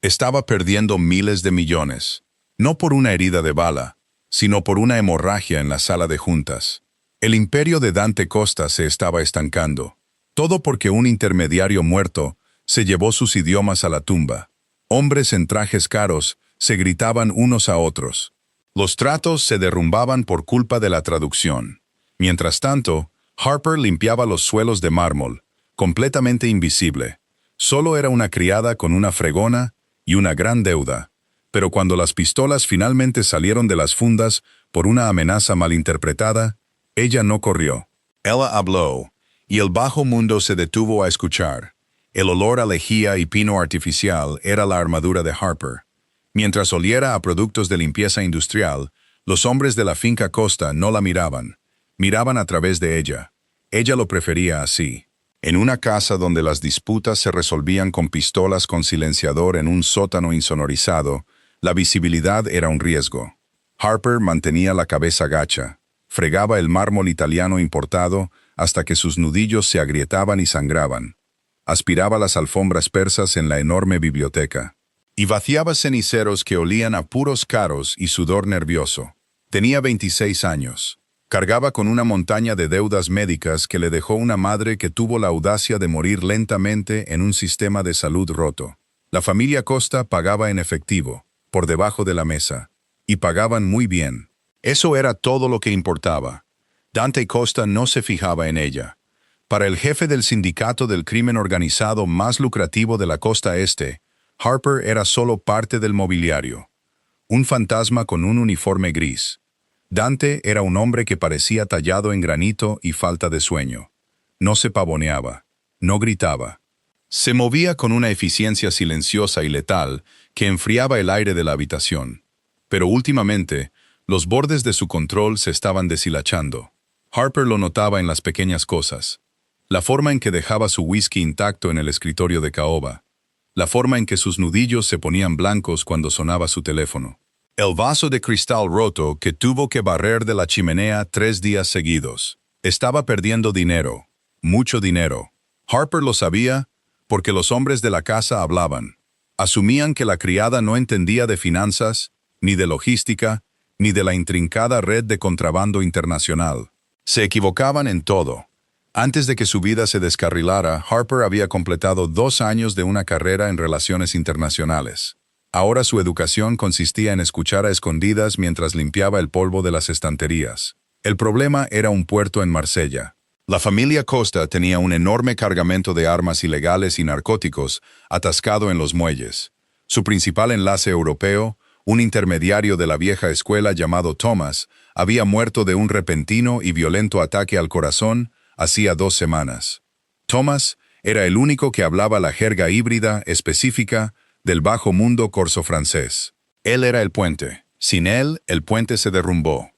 Estaba perdiendo miles de millones, no por una herida de bala, sino por una hemorragia en la sala de juntas. El imperio de Dante Costa se estaba estancando, todo porque un intermediario muerto se llevó sus idiomas a la tumba. Hombres en trajes caros se gritaban unos a otros. Los tratos se derrumbaban por culpa de la traducción. Mientras tanto, Harper limpiaba los suelos de mármol, completamente invisible. Solo era una criada con una fregona y una gran deuda. Pero cuando las pistolas finalmente salieron de las fundas por una amenaza malinterpretada, ella no corrió. Ella habló, y el bajo mundo se detuvo a escuchar. El olor a lejía y pino artificial era la armadura de Harper. Mientras oliera a productos de limpieza industrial, los hombres de la finca Costa no la miraban. Miraban a través de ella. Ella lo prefería así. En una casa donde las disputas se resolvían con pistolas con silenciador en un sótano insonorizado, la visibilidad era un riesgo. Harper mantenía la cabeza gacha. Fregaba el mármol italiano importado hasta que sus nudillos se agrietaban y sangraban. Aspiraba las alfombras persas en la enorme biblioteca. Y vaciaba ceniceros que olían a puros caros y sudor nervioso. Tenía 26 años. Cargaba con una montaña de deudas médicas que le dejó una madre que tuvo la audacia de morir lentamente en un sistema de salud roto. La familia Costa pagaba en efectivo, por debajo de la mesa. Y pagaban muy bien. Eso era todo lo que importaba. Dante Costa no se fijaba en ella. Para el jefe del sindicato del crimen organizado más lucrativo de la costa este, Harper era solo parte del mobiliario. Un fantasma con un uniforme gris. Dante era un hombre que parecía tallado en granito y falta de sueño. No se pavoneaba, no gritaba. Se movía con una eficiencia silenciosa y letal que enfriaba el aire de la habitación. Pero últimamente, los bordes de su control se estaban deshilachando. Harper lo notaba en las pequeñas cosas. La forma en que dejaba su whisky intacto en el escritorio de caoba. La forma en que sus nudillos se ponían blancos cuando sonaba su teléfono. El vaso de cristal roto que tuvo que barrer de la chimenea 3 días seguidos. Estaba perdiendo dinero, mucho dinero. Harper lo sabía porque los hombres de la casa hablaban. Asumían que la criada no entendía de finanzas, ni de logística, ni de la intrincada red de contrabando internacional. Se equivocaban en todo. Antes de que su vida se descarrilara, Harper había completado 2 años de una carrera en relaciones internacionales. Ahora su educación consistía en escuchar a escondidas mientras limpiaba el polvo de las estanterías. El problema era un puerto en Marsella. La familia Costa tenía un enorme cargamento de armas ilegales y narcóticos atascado en los muelles. Su principal enlace europeo, un intermediario de la vieja escuela llamado Thomas, había muerto de un repentino y violento ataque al corazón hacía 2 semanas. Thomas era el único que hablaba la jerga híbrida específica del bajo mundo corso-francés. Él era el puente. Sin él, el puente se derrumbó.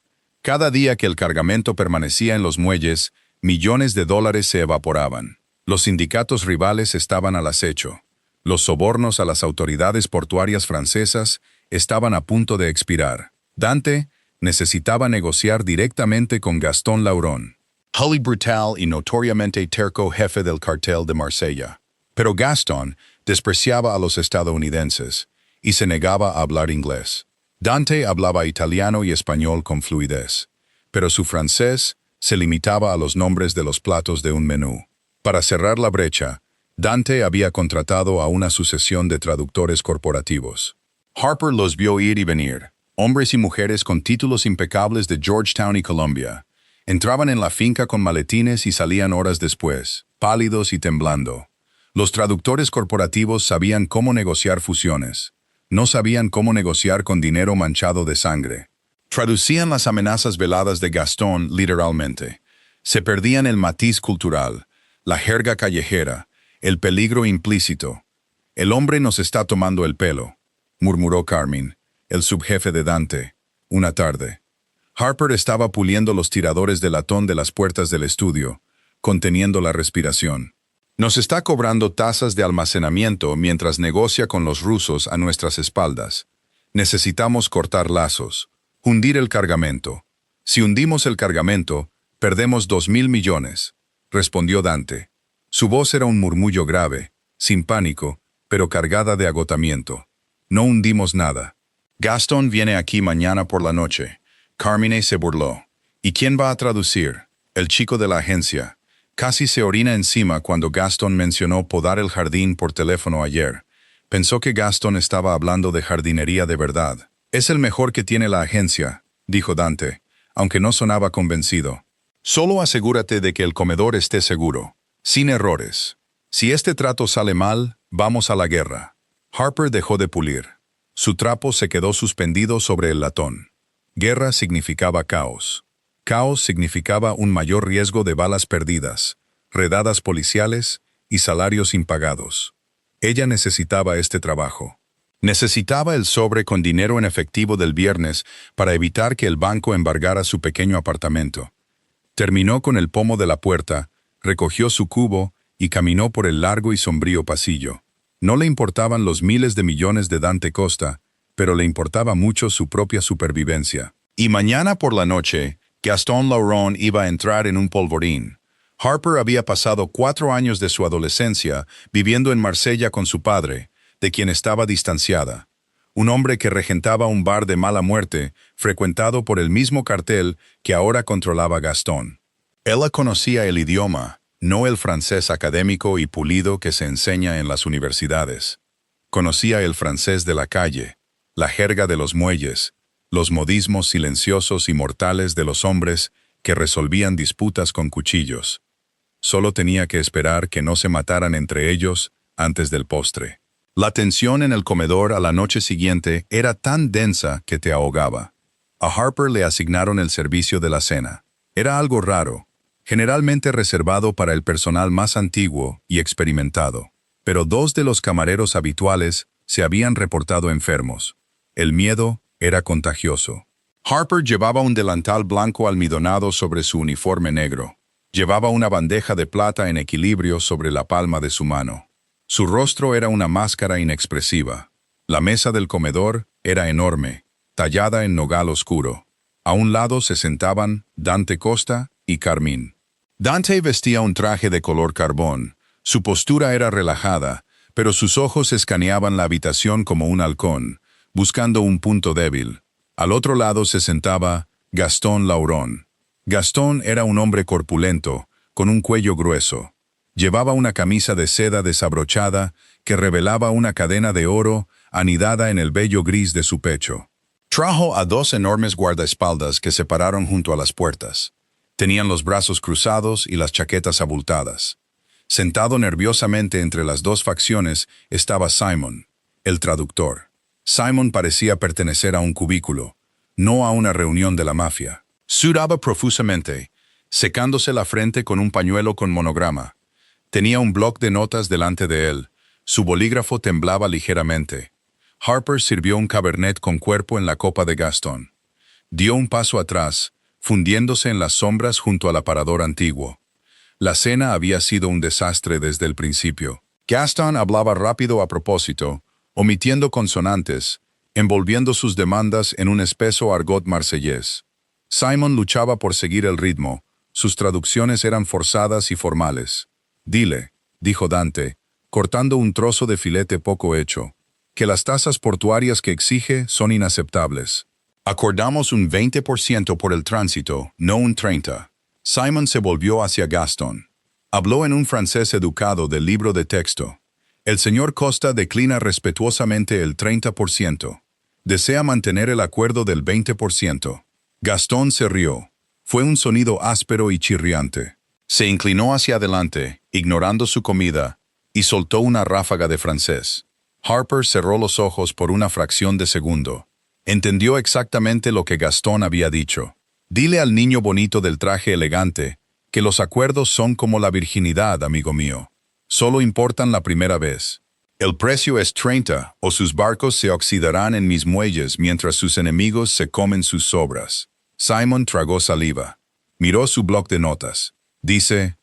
Cada día que el cargamento permanecía en los muelles, millones de dólares se evaporaban. Los sindicatos rivales estaban al acecho. Los sobornos a las autoridades portuarias francesas estaban a punto de expirar. Dante necesitaba negociar directamente con Gastón Laurón, Hully brutal y notoriamente terco jefe del cartel de Marsella. Pero Gastón despreciaba a los estadounidenses y se negaba a hablar inglés. Dante hablaba italiano y español con fluidez, pero su francés se limitaba a los nombres de los platos de un menú. Para cerrar la brecha, Dante había contratado a una sucesión de traductores corporativos. Harper los vio ir y venir, hombres y mujeres con títulos impecables de Georgetown y Columbia. Entraban en la finca con maletines y salían horas después, pálidos y temblando. Los traductores corporativos sabían cómo negociar fusiones. No sabían cómo negociar con dinero manchado de sangre. Traducían las amenazas veladas de Gastón literalmente. Se perdían el matiz cultural, la jerga callejera, el peligro implícito. El hombre nos está tomando el pelo, murmuró Carmine, el subjefe de Dante, una tarde. Harper estaba puliendo los tiradores de latón de las puertas del estudio, conteniendo la respiración. Nos está cobrando tasas de almacenamiento mientras negocia con los rusos a nuestras espaldas. Necesitamos cortar lazos, hundir el cargamento. Si hundimos el cargamento, perdemos 2.000 millones, respondió Dante. Su voz era un murmullo grave, sin pánico, pero cargada de agotamiento. No hundimos nada. Gastón viene aquí mañana por la noche. Carmine se burló. ¿Y quién va a traducir? El chico de la agencia. Casi se orina encima cuando Gastón mencionó podar el jardín por teléfono ayer. Pensó que Gastón estaba hablando de jardinería de verdad. Es el mejor que tiene la agencia, dijo Dante, aunque no sonaba convencido. Solo asegúrate de que el comedor esté seguro, sin errores. Si este trato sale mal, vamos a la guerra. Harper dejó de pulir. Su trapo se quedó suspendido sobre el latón. Guerra significaba caos. Caos significaba un mayor riesgo de balas perdidas, redadas policiales y salarios impagados. Ella necesitaba este trabajo. Necesitaba el sobre con dinero en efectivo del viernes para evitar que el banco embargara su pequeño apartamento. Terminó con el pomo de la puerta, recogió su cubo y caminó por el largo y sombrío pasillo. No le importaban los miles de millones de Dante Costa, pero le importaba mucho su propia supervivencia. Y mañana por la noche, Gaston Lauron iba a entrar en un polvorín. Harper había pasado 4 años de su adolescencia viviendo en Marsella con su padre, de quien estaba distanciada. Un hombre que regentaba un bar de mala muerte, frecuentado por el mismo cartel que ahora controlaba Gastón. Ella conocía el idioma, no el francés académico y pulido que se enseña en las universidades. Conocía el francés de la calle, la jerga de los muelles, los modismos silenciosos y mortales de los hombres que resolvían disputas con cuchillos. Solo tenía que esperar que no se mataran entre ellos antes del postre. La tensión en el comedor a la noche siguiente era tan densa que te ahogaba. A Harper le asignaron el servicio de la cena. Era algo raro, generalmente reservado para el personal más antiguo y experimentado. Pero 2 de los camareros habituales se habían reportado enfermos. El miedo era contagioso. Harper llevaba un delantal blanco almidonado sobre su uniforme negro. Llevaba una bandeja de plata en equilibrio sobre la palma de su mano. Su rostro era una máscara inexpresiva. La mesa del comedor era enorme, tallada en nogal oscuro. A un lado se sentaban Dante Costa y Carmín. Dante vestía un traje de color carbón. Su postura era relajada, pero sus ojos escaneaban la habitación como un halcón, buscando un punto débil. Al otro lado se sentaba Gaston Lauron. Gastón era un hombre corpulento, con un cuello grueso. Llevaba una camisa de seda desabrochada que revelaba una cadena de oro anidada en el vello gris de su pecho. Trajo a 2 enormes guardaespaldas que se pararon junto a las puertas. Tenían los brazos cruzados y las chaquetas abultadas. Sentado nerviosamente entre las 2 facciones estaba Simon, el traductor. Simon parecía pertenecer a un cubículo, no a una reunión de la mafia. Sudaba profusamente, secándose la frente con un pañuelo con monograma. Tenía un bloc de notas delante de él. Su bolígrafo temblaba ligeramente. Harper sirvió un cabernet con cuerpo en la copa de Gastón. Dio un paso atrás, fundiéndose en las sombras junto al aparador antiguo. La cena había sido un desastre desde el principio. Gastón hablaba rápido a propósito, omitiendo consonantes, envolviendo sus demandas en un espeso argot marsellés. Simon luchaba por seguir el ritmo. Sus traducciones eran forzadas y formales. «Dile», dijo Dante, cortando un trozo de filete poco hecho, «que las tasas portuarias que exige son inaceptables. Acordamos un 20% por el tránsito, no un 30%. Simon se volvió hacia Gastón. Habló en un francés educado del libro de texto. El señor Costa declina respetuosamente el 30%. Desea mantener el acuerdo del 20%. Gastón se rió. Fue un sonido áspero y chirriante. Se inclinó hacia adelante, ignorando su comida, y soltó una ráfaga de francés. Harper cerró los ojos por una fracción de segundo. Entendió exactamente lo que Gastón había dicho. Dile al niño bonito del traje elegante que los acuerdos son como la virginidad, amigo mío. Solo importan la primera vez. El precio es 30 o sus barcos se oxidarán en mis muelles mientras sus enemigos se comen sus sobras. Simon tragó saliva. Miró su bloc de notas. Dice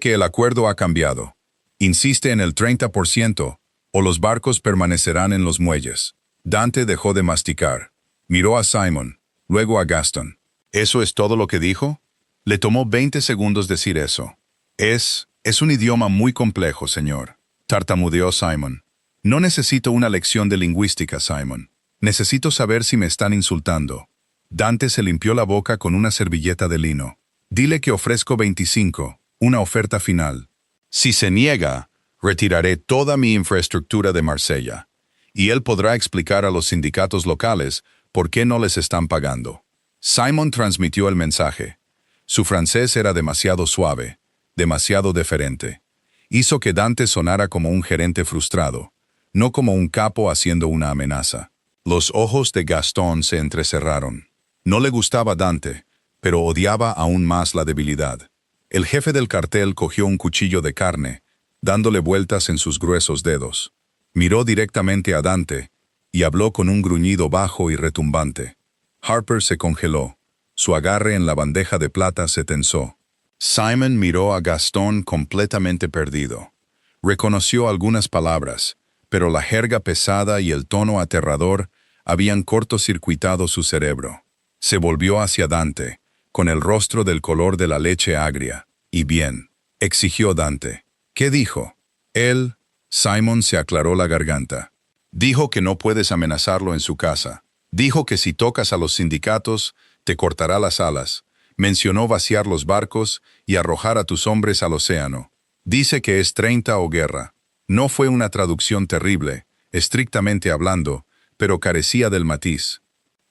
que el acuerdo ha cambiado. Insiste en el 30% o los barcos permanecerán en los muelles. Dante dejó de masticar. Miró a Simon, luego a Gastón. ¿Eso es todo lo que dijo? Le tomó 20 segundos decir eso. Es un idioma muy complejo, señor, tartamudeó Simon. No necesito una lección de lingüística, Simon. Necesito saber si me están insultando. Dante se limpió la boca con una servilleta de lino. Dile que ofrezco 25, una oferta final. Si se niega, retiraré toda mi infraestructura de Marsella, y él podrá explicar a los sindicatos locales por qué no les están pagando. Simon transmitió el mensaje. Su francés era demasiado suave, demasiado deferente. Hizo que Dante sonara como un gerente frustrado, no como un capo haciendo una amenaza. Los ojos de Gastón se entrecerraron. No le gustaba Dante, pero odiaba aún más la debilidad. El jefe del cartel cogió un cuchillo de carne, dándole vueltas en sus gruesos dedos. Miró directamente a Dante y habló con un gruñido bajo y retumbante. Harper se congeló. Su agarre en la bandeja de plata se tensó. Simon miró a Gastón completamente perdido. Reconoció algunas palabras, pero la jerga pesada y el tono aterrador habían cortocircuitado su cerebro. Se volvió hacia Dante, con el rostro del color de la leche agria. «Y bien», exigió Dante. «¿Qué dijo?» Él, Simon se aclaró la garganta. Dijo que no puedes amenazarlo en su casa. Dijo que si tocas a los sindicatos, te cortará las alas. Mencionó vaciar los barcos y arrojar a tus hombres al océano. Dice que es 30 o guerra. No fue una traducción terrible, estrictamente hablando, pero carecía del matiz.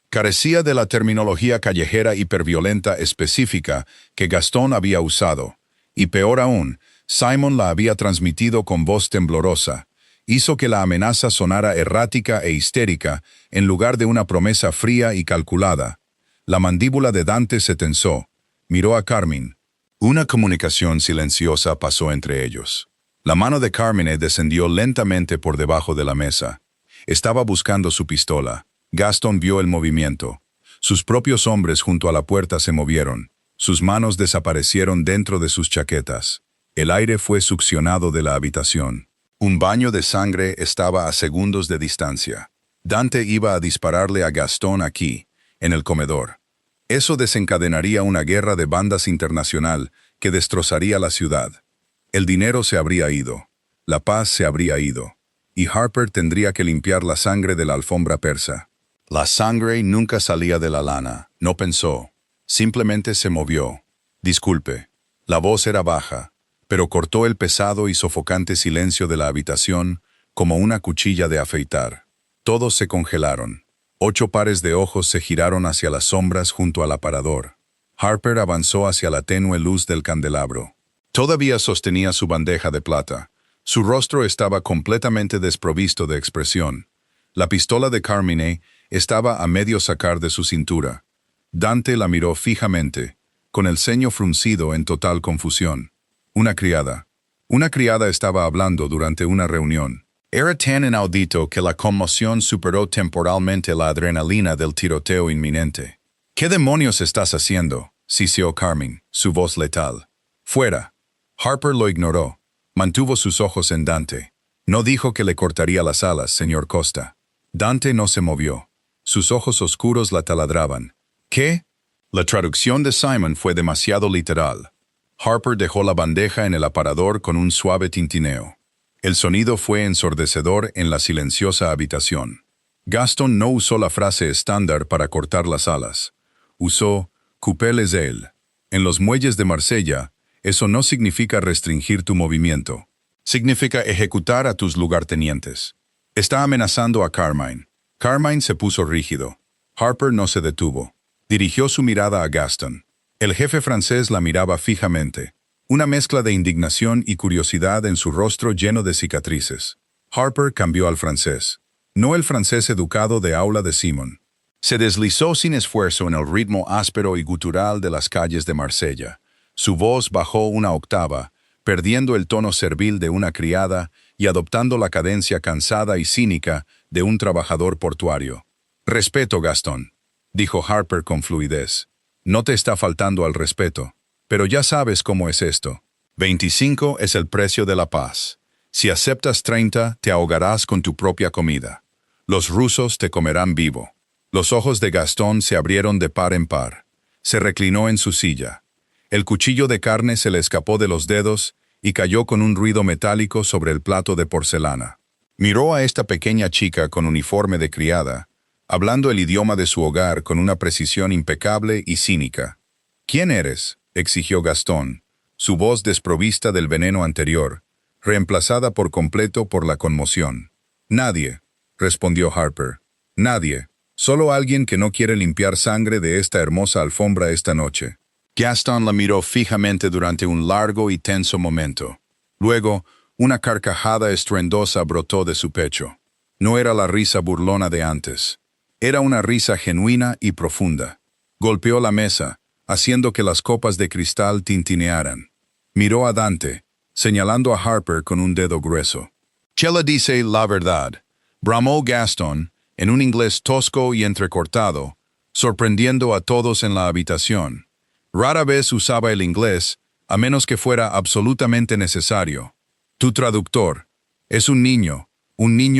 Carecía de la terminología callejera hiperviolenta específica que Gastón había usado. Y peor aún, Simon la había transmitido con voz temblorosa. Hizo que la amenaza sonara errática e histérica en lugar de una promesa fría y calculada. La mandíbula de Dante se tensó. Miró a Carmine. Una comunicación silenciosa pasó entre ellos. La mano de Carmine descendió lentamente por debajo de la mesa. Estaba buscando su pistola. Gastón vio el movimiento. Sus propios hombres junto a la puerta se movieron. Sus manos desaparecieron dentro de sus chaquetas. El aire fue succionado de la habitación. Un baño de sangre estaba a segundos de distancia. Dante iba a dispararle a Gastón aquí, en el comedor. Eso desencadenaría una guerra de bandas internacional que destrozaría la ciudad. El dinero se habría ido. La paz se habría ido. Y Harper tendría que limpiar la sangre de la alfombra persa. La sangre nunca salía de la lana. No pensó. Simplemente se movió. Disculpe. La voz era baja, pero cortó el pesado y sofocante silencio de la habitación como una cuchilla de afeitar. Todos se congelaron. 8 pares de ojos se giraron hacia las sombras junto al aparador. Harper avanzó hacia la tenue luz del candelabro. Todavía sostenía su bandeja de plata. Su rostro estaba completamente desprovisto de expresión. La pistola de Carmine estaba a medio sacar de su cintura. Dante la miró fijamente, con el ceño fruncido en total confusión. Una criada. Una criada estaba hablando durante una reunión. Era tan inaudito que la conmoción superó temporalmente la adrenalina del tiroteo inminente. «¿Qué demonios estás haciendo?», siseó Carmine, su voz letal. «Fuera». Harper lo ignoró. Mantuvo sus ojos en Dante. No dijo que le cortaría las alas, señor Costa. Dante no se movió. Sus ojos oscuros la taladraban. «¿Qué?». La traducción de Simon fue demasiado literal. Harper dejó la bandeja en el aparador con un suave tintineo. El sonido fue ensordecedor en la silenciosa habitación. Gastón no usó la frase estándar para cortar las alas. Usó «couper les ailes». En los muelles de Marsella, eso no significa restringir tu movimiento. Significa ejecutar a tus lugartenientes. Está amenazando a Carmine. Carmine se puso rígido. Harper no se detuvo. Dirigió su mirada a Gastón. El jefe francés la miraba fijamente. Una mezcla de indignación y curiosidad en su rostro lleno de cicatrices. Harper cambió al francés. No el francés educado de aula de Simon. Se deslizó sin esfuerzo en el ritmo áspero y gutural de las calles de Marsella. Su voz bajó una octava, perdiendo el tono servil de una criada y adoptando la cadencia cansada y cínica de un trabajador portuario. «Respeto, Gastón», dijo Harper con fluidez. «No te está faltando al respeto, pero ya sabes cómo es esto. 25 es el precio de la paz. Si aceptas 30, te ahogarás con tu propia comida. Los rusos te comerán vivo». Los ojos de Gastón se abrieron de par en par. Se reclinó en su silla. El cuchillo de carne se le escapó de los dedos y cayó con un ruido metálico sobre el plato de porcelana. Miró a esta pequeña chica con uniforme de criada, hablando el idioma de su hogar con una precisión impecable y cínica. «¿Quién eres?», exigió Gastón, su voz desprovista del veneno anterior, reemplazada por completo por la conmoción. «Nadie», respondió Harper. «Nadie. Solo alguien que no quiere limpiar sangre de esta hermosa alfombra esta noche». Gaston la miró fijamente durante un largo y tenso momento. Luego, una carcajada estruendosa brotó de su pecho. No era la risa burlona de antes. Era una risa genuina y profunda. Golpeó la mesa, haciendo que las copas de cristal tintinearan. Miró a Dante, señalando a Harper con un dedo grueso. «Chela dice la verdad», bramó Gaston, en un inglés tosco y entrecortado, sorprendiendo a todos en la habitación. Rara vez usaba el inglés, a menos que fuera absolutamente necesario. «Tu traductor. Es un niño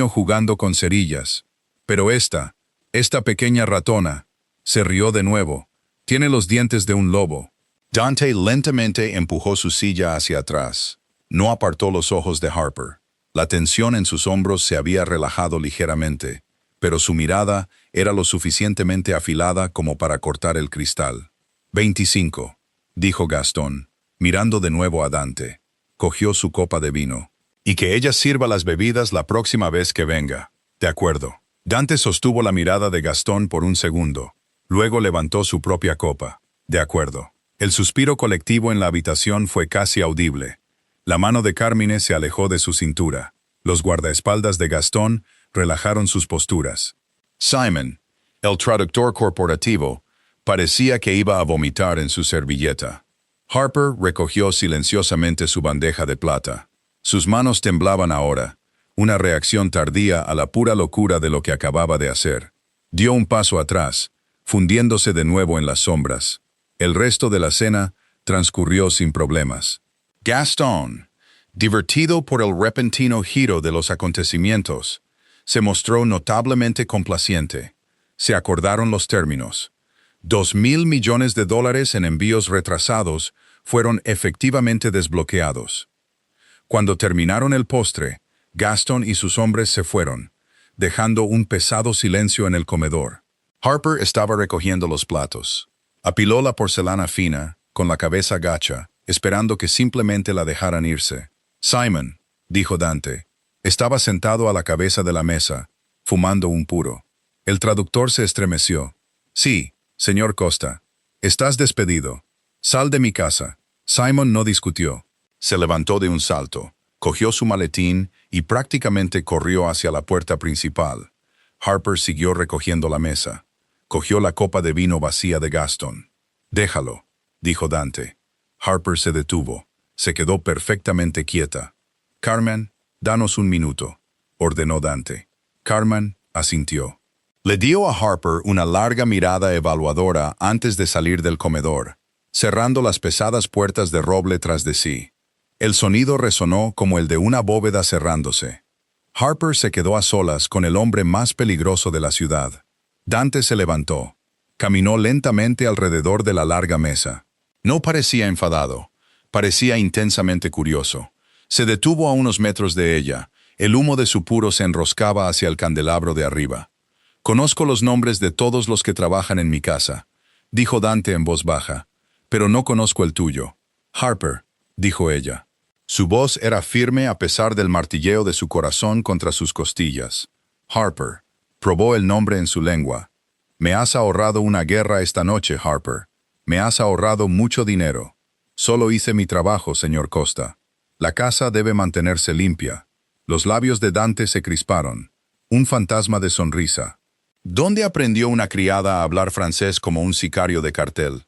jugando con cerillas. Pero esta pequeña ratona, se rió de nuevo. Tiene los dientes de un lobo». Dante lentamente empujó su silla hacia atrás. No apartó los ojos de Harper. La tensión en sus hombros se había relajado ligeramente, pero su mirada era lo suficientemente afilada como para cortar el cristal. 25, dijo Gastón, mirando de nuevo a Dante. Cogió su copa de vino. «Y que ella sirva las bebidas la próxima vez que venga». «De acuerdo». Dante sostuvo la mirada de Gastón por un segundo. Luego levantó su propia copa. «De acuerdo». El suspiro colectivo en la habitación fue casi audible. La mano de Carmine se alejó de su cintura. Los guardaespaldas de Gastón relajaron sus posturas. Simon, el traductor corporativo, parecía que iba a vomitar en su servilleta. Harper recogió silenciosamente su bandeja de plata. Sus manos temblaban ahora, una reacción tardía a la pura locura de lo que acababa de hacer. Dio un paso atrás, fundiéndose de nuevo en las sombras. El resto de la cena transcurrió sin problemas. Gastón, divertido por el repentino giro de los acontecimientos, se mostró notablemente complaciente. Se acordaron los términos. $2,000 millones en envíos retrasados fueron efectivamente desbloqueados. Cuando terminaron el postre, Gaston y sus hombres se fueron, dejando un pesado silencio en el comedor. Harper estaba recogiendo los platos. Apiló la porcelana fina, con la cabeza gacha, esperando que simplemente la dejaran irse. «Simon», dijo Dante, estaba sentado a la cabeza de la mesa, fumando un puro. El traductor se estremeció. «Sí, señor Costa. Estás despedido. Sal de mi casa». Simon no discutió. Se levantó de un salto, cogió su maletín y prácticamente corrió hacia la puerta principal. Harper siguió recogiendo la mesa. Cogió la copa de vino vacía de Gaston. «Déjalo», dijo Dante. Harper se detuvo. Se quedó perfectamente quieta. «Carmen, danos un minuto», ordenó Dante. Carmen asintió. Le dio a Harper una larga mirada evaluadora antes de salir del comedor, cerrando las pesadas puertas de roble tras de sí. El sonido resonó como el de una bóveda cerrándose. Harper se quedó a solas con el hombre más peligroso de la ciudad. Dante se levantó. Caminó lentamente alrededor de la larga mesa. No parecía enfadado. Parecía intensamente curioso. Se detuvo a unos metros de ella. El humo de su puro se enroscaba hacia el candelabro de arriba. «Conozco los nombres de todos los que trabajan en mi casa», dijo Dante en voz baja, «pero no conozco el tuyo». «Harper», dijo ella. Su voz era firme a pesar del martilleo de su corazón contra sus costillas. «Harper», probó el nombre en su lengua. «Me has ahorrado una guerra esta noche, Harper. Me has ahorrado mucho dinero. Solo hice mi trabajo, señor Costa. La casa debe mantenerse limpia». Los labios de Dante se crisparon. Un fantasma de sonrisa. «¿Dónde aprendió una criada a hablar francés como un sicario de cartel?»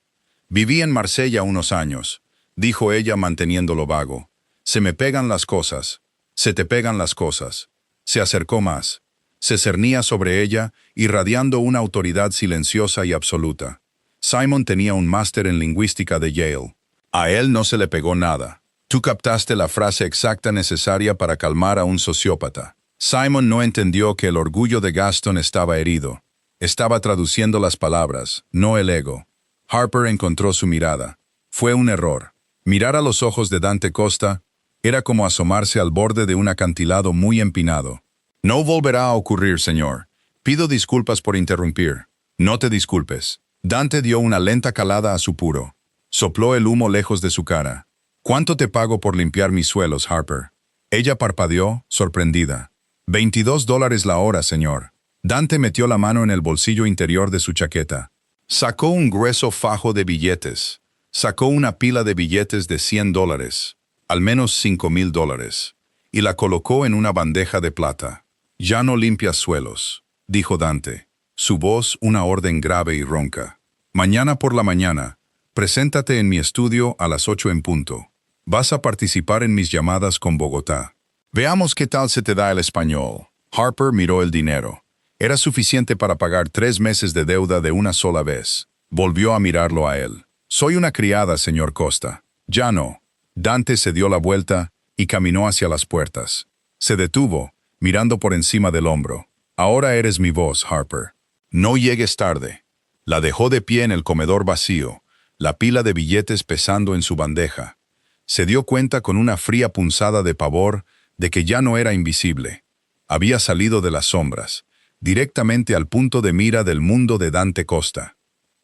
«Viví en Marsella unos años», dijo ella manteniéndolo vago. «Se me pegan las cosas. Se te pegan las cosas». Se acercó más. Se cernía sobre ella, irradiando una autoridad silenciosa y absoluta. Simon tenía un máster en lingüística de Yale. A él no se le pegó nada. Tú captaste la frase exacta necesaria para calmar a un sociópata. Simon no entendió que el orgullo de Gaston estaba herido. Estaba traduciendo las palabras, no el ego. Harper encontró su mirada. Fue un error. Mirar a los ojos de Dante Costa era como asomarse al borde de un acantilado muy empinado. No volverá a ocurrir, señor. Pido disculpas por interrumpir. No te disculpes. Dante dio una lenta calada a su puro. Sopló el humo lejos de su cara. ¿Cuánto te pago por limpiar mis suelos, Harper? Ella parpadeó, sorprendida. $22 la hora, señor. Dante metió la mano en el bolsillo interior de su chaqueta. Sacó un grueso fajo de billetes. Sacó una pila de billetes de $100, al menos $5,000, y la colocó en una bandeja de plata. Ya no limpias suelos, dijo Dante, su voz una orden grave y ronca. Mañana por la mañana, preséntate en mi estudio a las 8 en punto. Vas a participar en mis llamadas con Bogotá. Veamos qué tal se te da el español. Harper miró el dinero. Era suficiente para pagar 3 meses de deuda de una sola vez. Volvió a mirarlo a él. Soy una criada, señor Costa. Ya no. Dante se dio la vuelta y caminó hacia las puertas. Se detuvo, mirando por encima del hombro. Ahora eres mi voz, Harper. No llegues tarde. La dejó de pie en el comedor vacío, la pila de billetes pesando en su bandeja. Se dio cuenta con una fría punzada de pavor de que ya no era invisible. Había salido de las sombras, directamente al punto de mira del mundo de Dante Costa.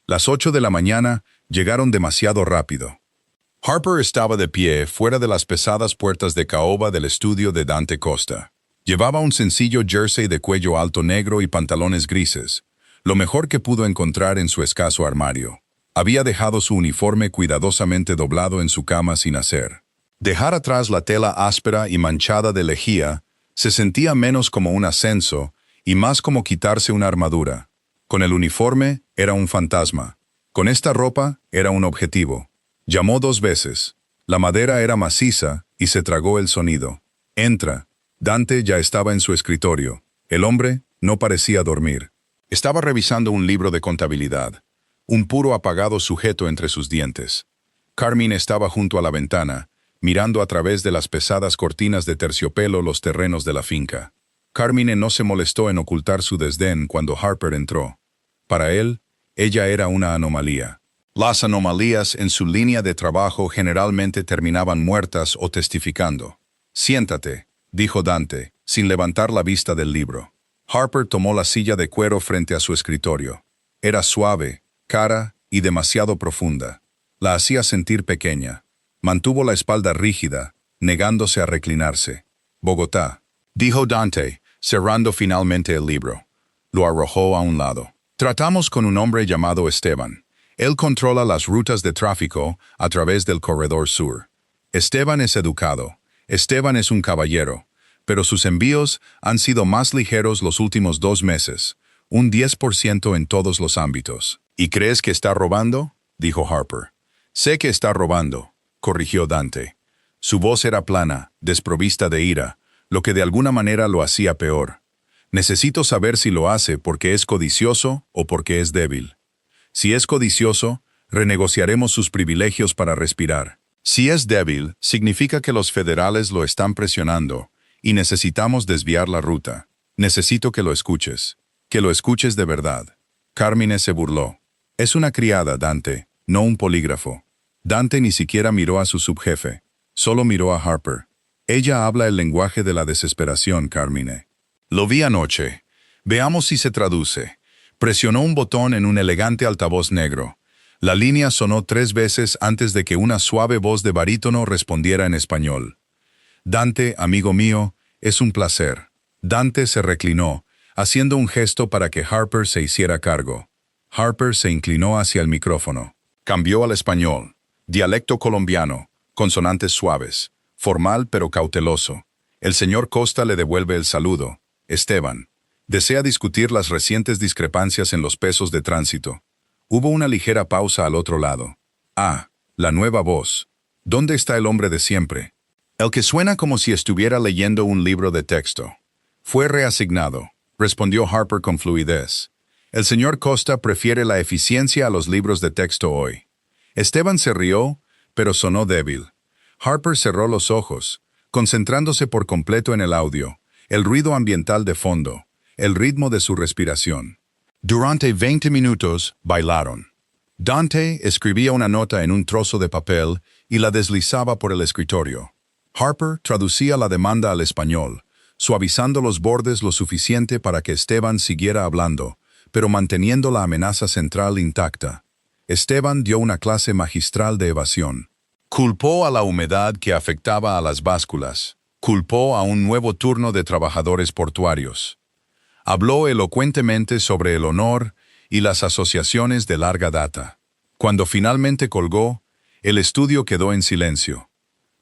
Las 8 de la mañana llegaron demasiado rápido. Harper estaba de pie fuera de las pesadas puertas de caoba del estudio de Dante Costa. Llevaba un sencillo jersey de cuello alto negro y pantalones grises, lo mejor que pudo encontrar en su escaso armario. Había dejado su uniforme cuidadosamente doblado en su cama sin hacer. Dejar atrás la tela áspera y manchada de lejía se sentía menos como un ascenso y más como quitarse una armadura. Con el uniforme era un fantasma. Con esta ropa era un objetivo. Llamó 2 veces. La madera era maciza y se tragó el sonido. Entra. Dante ya estaba en su escritorio. El hombre no parecía dormir. Estaba revisando un libro de contabilidad. Un puro apagado sujeto entre sus dientes. Carmine estaba junto a la ventana, mirando a través de las pesadas cortinas de terciopelo los terrenos de la finca. Carmine no se molestó en ocultar su desdén cuando Harper entró. Para él, ella era una anomalía. Las anomalías en su línea de trabajo generalmente terminaban muertas o testificando. «Siéntate», dijo Dante, sin levantar la vista del libro. Harper tomó la silla de cuero frente a su escritorio. Era suave, cara y demasiado profunda. La hacía sentir pequeña. Mantuvo la espalda rígida, negándose a reclinarse. «Bogotá», dijo Dante, cerrando finalmente el libro. Lo arrojó a un lado. «Tratamos con un hombre llamado Esteban. Él controla las rutas de tráfico a través del corredor sur. Esteban es educado. Esteban es un caballero. Pero sus envíos han sido más ligeros los últimos 2 meses. Un 10% en todos los ámbitos». «¿Y crees que está robando?», dijo Harper. «Sé que está robando», corrigió Dante. Su voz era plana, desprovista de ira, lo que de alguna manera lo hacía peor. «Necesito saber si lo hace porque es codicioso o porque es débil. Si es codicioso, renegociaremos sus privilegios para respirar. Si es débil, significa que los federales lo están presionando y necesitamos desviar la ruta. Necesito que lo escuches de verdad». Carmine se burló. «Es una criada, Dante, no un polígrafo». Dante ni siquiera miró a su subjefe, solo miró a Harper. «Ella habla el lenguaje de la desesperación, Carmine». «Lo vi anoche. Veamos si se traduce». Presionó un botón en un elegante altavoz negro. La línea sonó 3 veces antes de que una suave voz de barítono respondiera en español. «Dante, amigo mío, es un placer». Dante se reclinó, haciendo un gesto para que Harper se hiciera cargo. Harper se inclinó hacia el micrófono. Cambió al español. Dialecto colombiano, consonantes suaves, formal pero cauteloso. El señor Costa le devuelve el saludo. «Esteban, desea discutir las recientes discrepancias en los pesos de tránsito». Hubo una ligera pausa al otro lado. «Ah, la nueva voz. ¿Dónde está el hombre de siempre?» «El que suena como si estuviera leyendo un libro de texto». «Fue reasignado», respondió Harper con fluidez. «El señor Costa prefiere la eficiencia a los libros de texto hoy». Esteban se rió, pero sonó débil. Harper cerró los ojos, concentrándose por completo en el audio, el ruido ambiental de fondo, el ritmo de su respiración. Durante 20 minutos bailaron. Dante escribía una nota en un trozo de papel y la deslizaba por el escritorio. Harper traducía la demanda al español, suavizando los bordes lo suficiente para que Esteban siguiera hablando, pero manteniendo la amenaza central intacta. Esteban dio una clase magistral de evasión. Culpó a la humedad que afectaba a las básculas. Culpó a un nuevo turno de trabajadores portuarios. Habló elocuentemente sobre el honor y las asociaciones de larga data. Cuando finalmente colgó, el estudio quedó en silencio.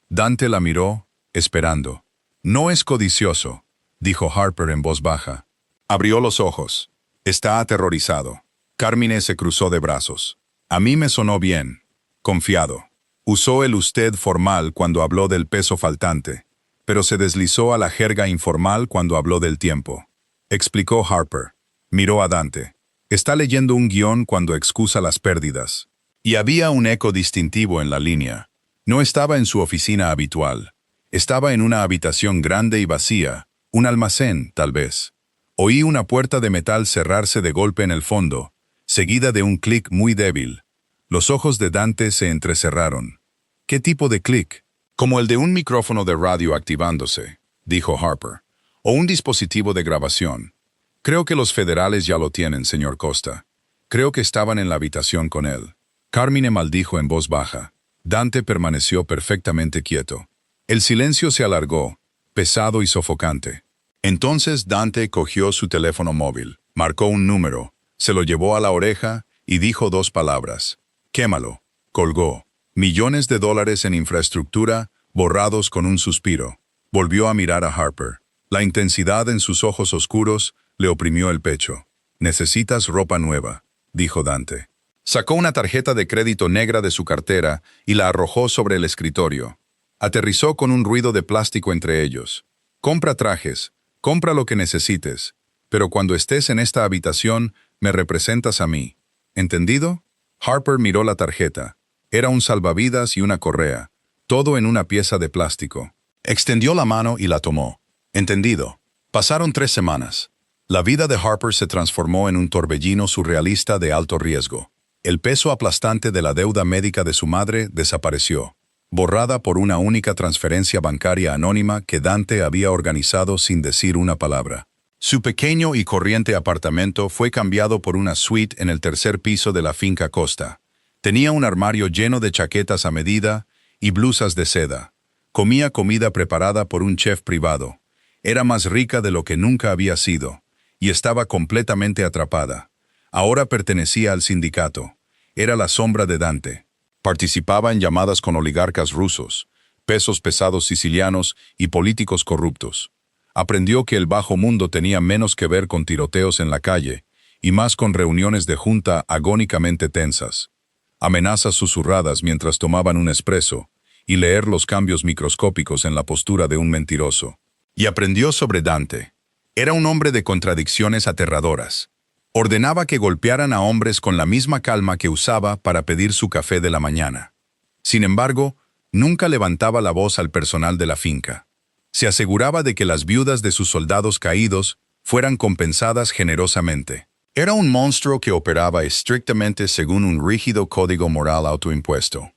Dante la miró, esperando. «No es codicioso», dijo Harper en voz baja. Abrió los ojos. Está aterrorizado. Carmine se cruzó de brazos. A mí me sonó bien. Confiado. Usó el usted formal cuando habló del peso faltante, pero se deslizó a la jerga informal cuando habló del tiempo. Explicó Harper. Miró a Dante. Está leyendo un guión cuando excusa las pérdidas. Y había un eco distintivo en la línea. No estaba en su oficina habitual. Estaba en una habitación grande y vacía, un almacén, tal vez. Oí una puerta de metal cerrarse de golpe en el fondo, seguida de un clic muy débil. Los ojos de Dante se entrecerraron. ¿Qué tipo de clic? Como el de un micrófono de radio activándose, dijo Harper, o un dispositivo de grabación. Creo que los federales ya lo tienen, señor Costa. Creo que estaban en la habitación con él. Carmine maldijo en voz baja. Dante permaneció perfectamente quieto. El silencio se alargó, pesado y sofocante. Entonces Dante cogió su teléfono móvil, marcó un número, se lo llevó a la oreja y dijo 2 palabras. «Quémalo». Colgó. Millones de dólares en infraestructura, borrados con un suspiro. Volvió a mirar a Harper. La intensidad en sus ojos oscuros le oprimió el pecho. «Necesitas ropa nueva», dijo Dante. Sacó una tarjeta de crédito negra de su cartera y la arrojó sobre el escritorio. Aterrizó con un ruido de plástico entre ellos. «Compra trajes, compra lo que necesites, pero cuando estés en esta habitación, me representas a mí. ¿Entendido?» Harper miró la tarjeta. Era un salvavidas y una correa, todo en una pieza de plástico. Extendió la mano y la tomó. «Entendido». Pasaron 3 semanas. La vida de Harper se transformó en un torbellino surrealista de alto riesgo. El peso aplastante de la deuda médica de su madre desapareció, borrada por una única transferencia bancaria anónima que Dante había organizado sin decir una palabra. Su pequeño y corriente apartamento fue cambiado por una suite en el 3er piso de la finca Costa. Tenía un armario lleno de chaquetas a medida y blusas de seda. Comía comida preparada por un chef privado. Era más rica de lo que nunca había sido, y estaba completamente atrapada. Ahora pertenecía al sindicato. Era la sombra de Dante. Participaba en llamadas con oligarcas rusos, pesos pesados sicilianos y políticos corruptos. Aprendió que el bajo mundo tenía menos que ver con tiroteos en la calle y más con reuniones de junta agónicamente tensas, amenazas susurradas mientras tomaban un espresso y leer los cambios microscópicos en la postura de un mentiroso. Y aprendió sobre Dante. Era un hombre de contradicciones aterradoras. Ordenaba que golpearan a hombres con la misma calma que usaba para pedir su café de la mañana. Sin embargo, nunca levantaba la voz al personal de la finca. Se aseguraba de que las viudas de sus soldados caídos fueran compensadas generosamente. Era un monstruo que operaba estrictamente según un rígido código moral autoimpuesto.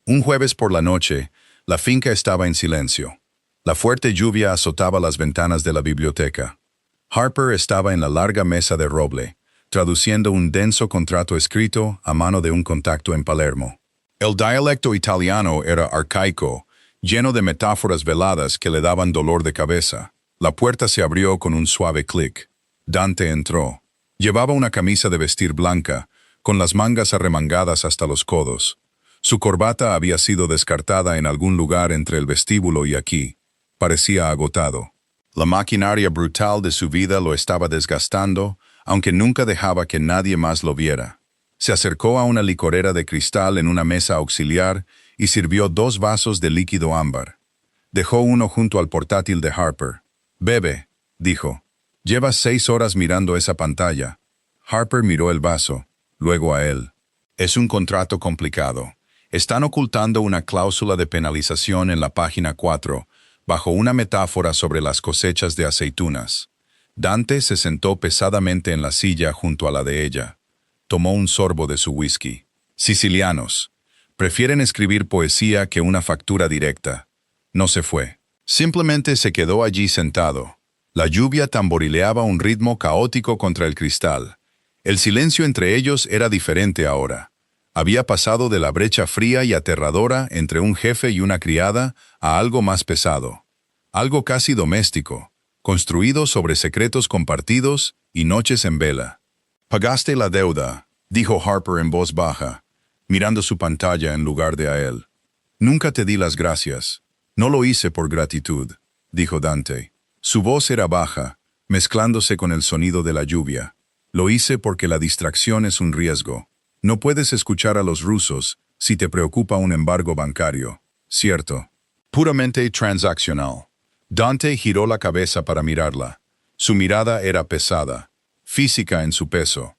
Un jueves por la noche, la finca estaba en silencio. La fuerte lluvia azotaba las ventanas de la biblioteca. Harper estaba en la larga mesa de roble, traduciendo un denso contrato escrito a mano de un contacto en Palermo. El dialecto italiano era arcaico, lleno de metáforas veladas que le daban dolor de cabeza. La puerta se abrió con un suave clic. Dante entró. Llevaba una camisa de vestir blanca, con las mangas arremangadas hasta los codos. Su corbata había sido descartada en algún lugar entre el vestíbulo y aquí. Parecía agotado. La maquinaria brutal de su vida lo estaba desgastando, aunque nunca dejaba que nadie más lo viera. Se acercó a una licorera de cristal en una mesa auxiliar y sirvió 2 vasos de líquido ámbar. Dejó uno junto al portátil de Harper. «Bebe», dijo. «Llevas 6 horas mirando esa pantalla». Harper miró el vaso, luego a él. «Es un contrato complicado. Están ocultando una cláusula de penalización en la página 4, bajo una metáfora sobre las cosechas de aceitunas». Dante se sentó pesadamente en la silla junto a la de ella. Tomó un sorbo de su whisky. «Sicilianos. Prefieren escribir poesía que una factura directa». No se fue. Simplemente se quedó allí sentado, La lluvia tamborileaba un ritmo caótico contra el cristal. El silencio entre ellos era diferente ahora. Había pasado de la brecha fría y aterradora entre un jefe y una criada a algo más pesado. Algo casi doméstico, construido sobre secretos compartidos y noches en vela. «Pagaste la deuda», dijo Harper en voz baja, mirando su pantalla en lugar de a él. «Nunca te di las gracias. No lo hice por gratitud», dijo Dante. Su voz era baja, mezclándose con el sonido de la lluvia. «Lo hice porque la distracción es un riesgo. No puedes escuchar a los rusos si te preocupa un embargo bancario. Cierto. Puramente transaccional». Dante giró la cabeza para mirarla. Su mirada era pesada, física en su peso.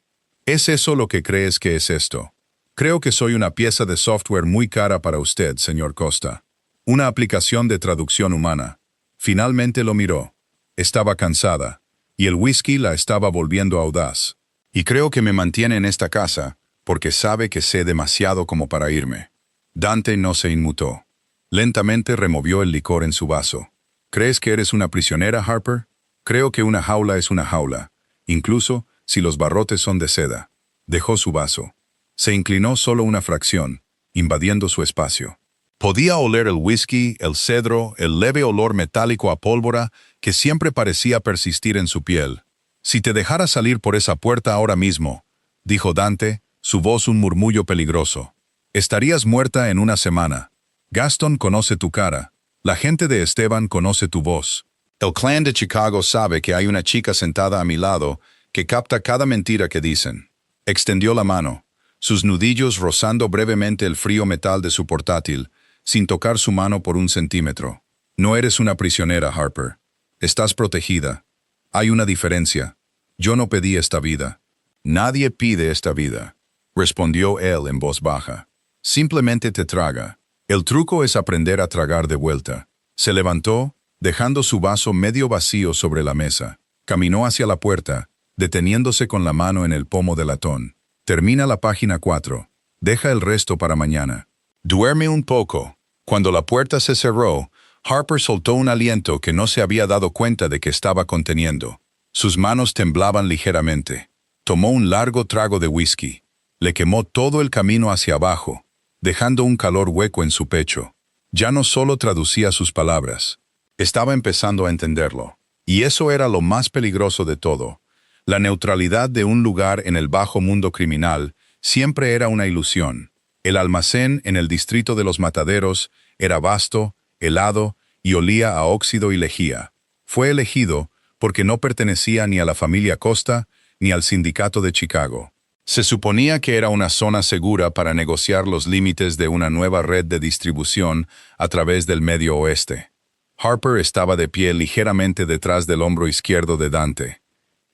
«¿Es eso lo que crees que es esto? Creo que soy una pieza de software muy cara para usted, señor Costa. Una aplicación de traducción humana». Finalmente lo miró. Estaba cansada, y el whisky la estaba volviendo audaz. «Y creo que me mantiene en esta casa, porque sabe que sé demasiado como para irme». Dante no se inmutó. Lentamente removió el licor en su vaso. «¿Crees que eres una prisionera, Harper? Creo que una jaula es una jaula, incluso si los barrotes son de seda». Dejó su vaso. Se inclinó solo una fracción, invadiendo su espacio. Podía oler el whisky, el cedro, el leve olor metálico a pólvora que siempre parecía persistir en su piel. «Si te dejara salir por esa puerta ahora mismo», dijo Dante, su voz un murmullo peligroso, «estarías muerta en una semana. Gaston conoce tu cara. La gente de Esteban conoce tu voz. El clan de Chicago sabe que hay una chica sentada a mi lado que capta cada mentira que dicen». Extendió la mano, sus nudillos rozando brevemente el frío metal de su portátil, sin tocar su mano por un centímetro. «No eres una prisionera, Harper. Estás protegida. Hay una diferencia. Yo no pedí esta vida». «Nadie pide esta vida», respondió él en voz baja. «Simplemente te traga. El truco es aprender a tragar de vuelta». Se levantó, dejando su vaso medio vacío sobre la mesa. Caminó hacia la puerta, deteniéndose con la mano en el pomo del latón. «Termina la página 4. Deja el resto para mañana. Duerme un poco». Cuando la puerta se cerró, Harper soltó un aliento que no se había dado cuenta de que estaba conteniendo. Sus manos temblaban ligeramente. Tomó un largo trago de whisky. Le quemó todo el camino hacia abajo, dejando un calor hueco en su pecho. Ya no solo traducía sus palabras. Estaba empezando a entenderlo. Y eso era lo más peligroso de todo. La neutralidad de un lugar en el bajo mundo criminal siempre era una ilusión. El almacén en el distrito de los Mataderos era vasto, helado y olía a óxido y lejía. Fue elegido porque no pertenecía ni a la familia Costa ni al sindicato de Chicago. Se suponía que era una zona segura para negociar los límites de una nueva red de distribución a través del Medio Oeste. Harper estaba de pie ligeramente detrás del hombro izquierdo de Dante.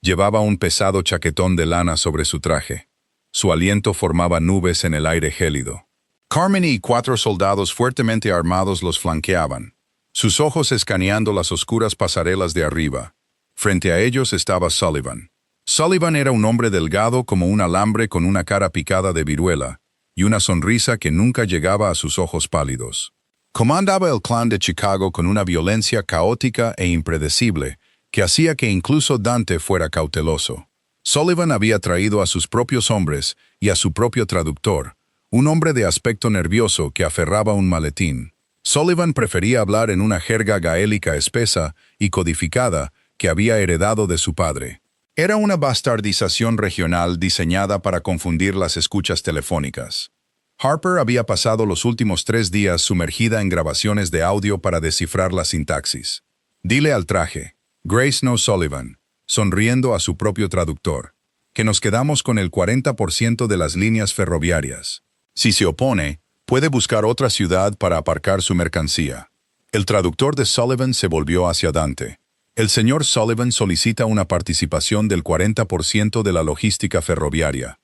Llevaba un pesado chaquetón de lana sobre su traje. Su aliento formaba nubes en el aire gélido. Carmine y 4 soldados fuertemente armados los flanqueaban, sus ojos escaneando las oscuras pasarelas de arriba. Frente a ellos estaba Sullivan. Sullivan era un hombre delgado como un alambre con una cara picada de viruela y una sonrisa que nunca llegaba a sus ojos pálidos. Comandaba el clan de Chicago con una violencia caótica e impredecible que hacía que incluso Dante fuera cauteloso. Sullivan había traído a sus propios hombres y a su propio traductor, un hombre de aspecto nervioso que aferraba un maletín. Sullivan prefería hablar en una jerga gaélica espesa y codificada que había heredado de su padre. Era una bastardización regional diseñada para confundir las escuchas telefónicas. Harper había pasado los últimos 3 días sumergida en grabaciones de audio para descifrar la sintaxis. «Dile al traje, Grace No Sullivan», sonriendo a su propio traductor, «que nos quedamos con el 40% de las líneas ferroviarias. Si se opone, puede buscar otra ciudad para aparcar su mercancía». El traductor de Sullivan se volvió hacia Dante. «El señor Sullivan solicita una participación del 40% de la logística ferroviaria.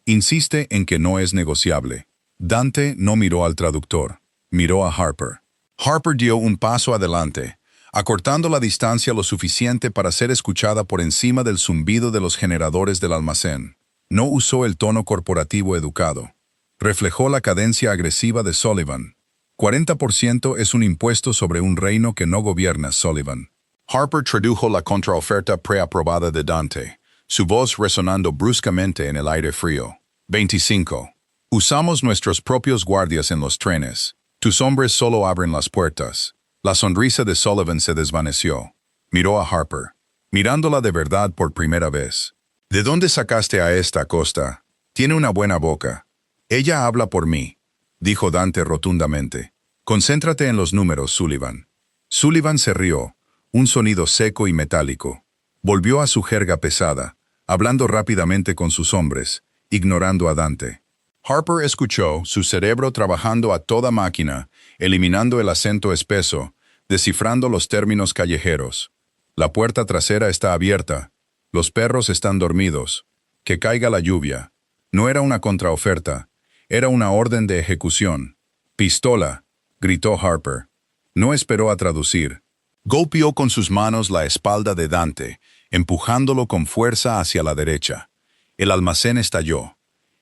Insiste en que no es negociable». Dante no miró al traductor, miró a Harper. Harper dio un paso adelante, acortando la distancia lo suficiente para ser escuchada por encima del zumbido de los generadores del almacén. No usó el tono corporativo educado. Reflejó la cadencia agresiva de Sullivan. 40% es un impuesto sobre un reino que no gobierna, Sullivan. Harper tradujo la contraoferta preaprobada de Dante, su voz resonando bruscamente en el aire frío. 25. Usamos nuestros propios guardias en los trenes. Tus hombres solo abren las puertas. La sonrisa de Sullivan se desvaneció. Miró a Harper, mirándola de verdad por primera vez. ¿De dónde sacaste a esta Costa? Tiene una buena boca. Ella habla por mí, dijo Dante rotundamente. Concéntrate en los números, Sullivan. Sullivan se rió, un sonido seco y metálico. Volvió a su jerga pesada, hablando rápidamente con sus hombres, ignorando a Dante. Harper escuchó, su cerebro trabajando a toda máquina, eliminando el acento espeso, descifrando los términos callejeros. La puerta trasera está abierta. Los perros están dormidos. Que caiga la lluvia. No era una contraoferta. Era una orden de ejecución. «Pistola», gritó Harper. No esperó a traducir. Golpeó con sus manos la espalda de Dante, empujándolo con fuerza hacia la derecha. El almacén estalló.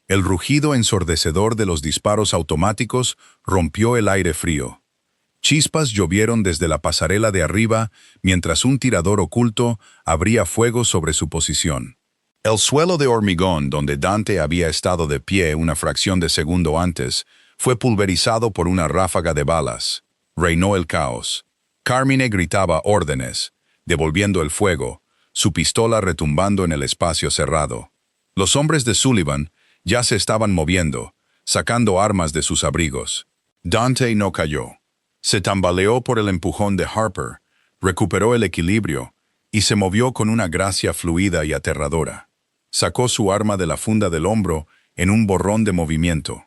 El rugido ensordecedor de los disparos automáticos rompió el aire frío. Chispas llovieron desde la pasarela de arriba mientras un tirador oculto abría fuego sobre su posición. El suelo de hormigón donde Dante había estado de pie una fracción de segundo antes fue pulverizado por una ráfaga de balas. Reinó el caos. Carmine gritaba órdenes, devolviendo el fuego, su pistola retumbando en el espacio cerrado. Los hombres de Sullivan ya se estaban moviendo, sacando armas de sus abrigos. Dante no cayó. Se tambaleó por el empujón de Harper, recuperó el equilibrio y se movió con una gracia fluida y aterradora. Sacó su arma de la funda del hombro en un borrón de movimiento.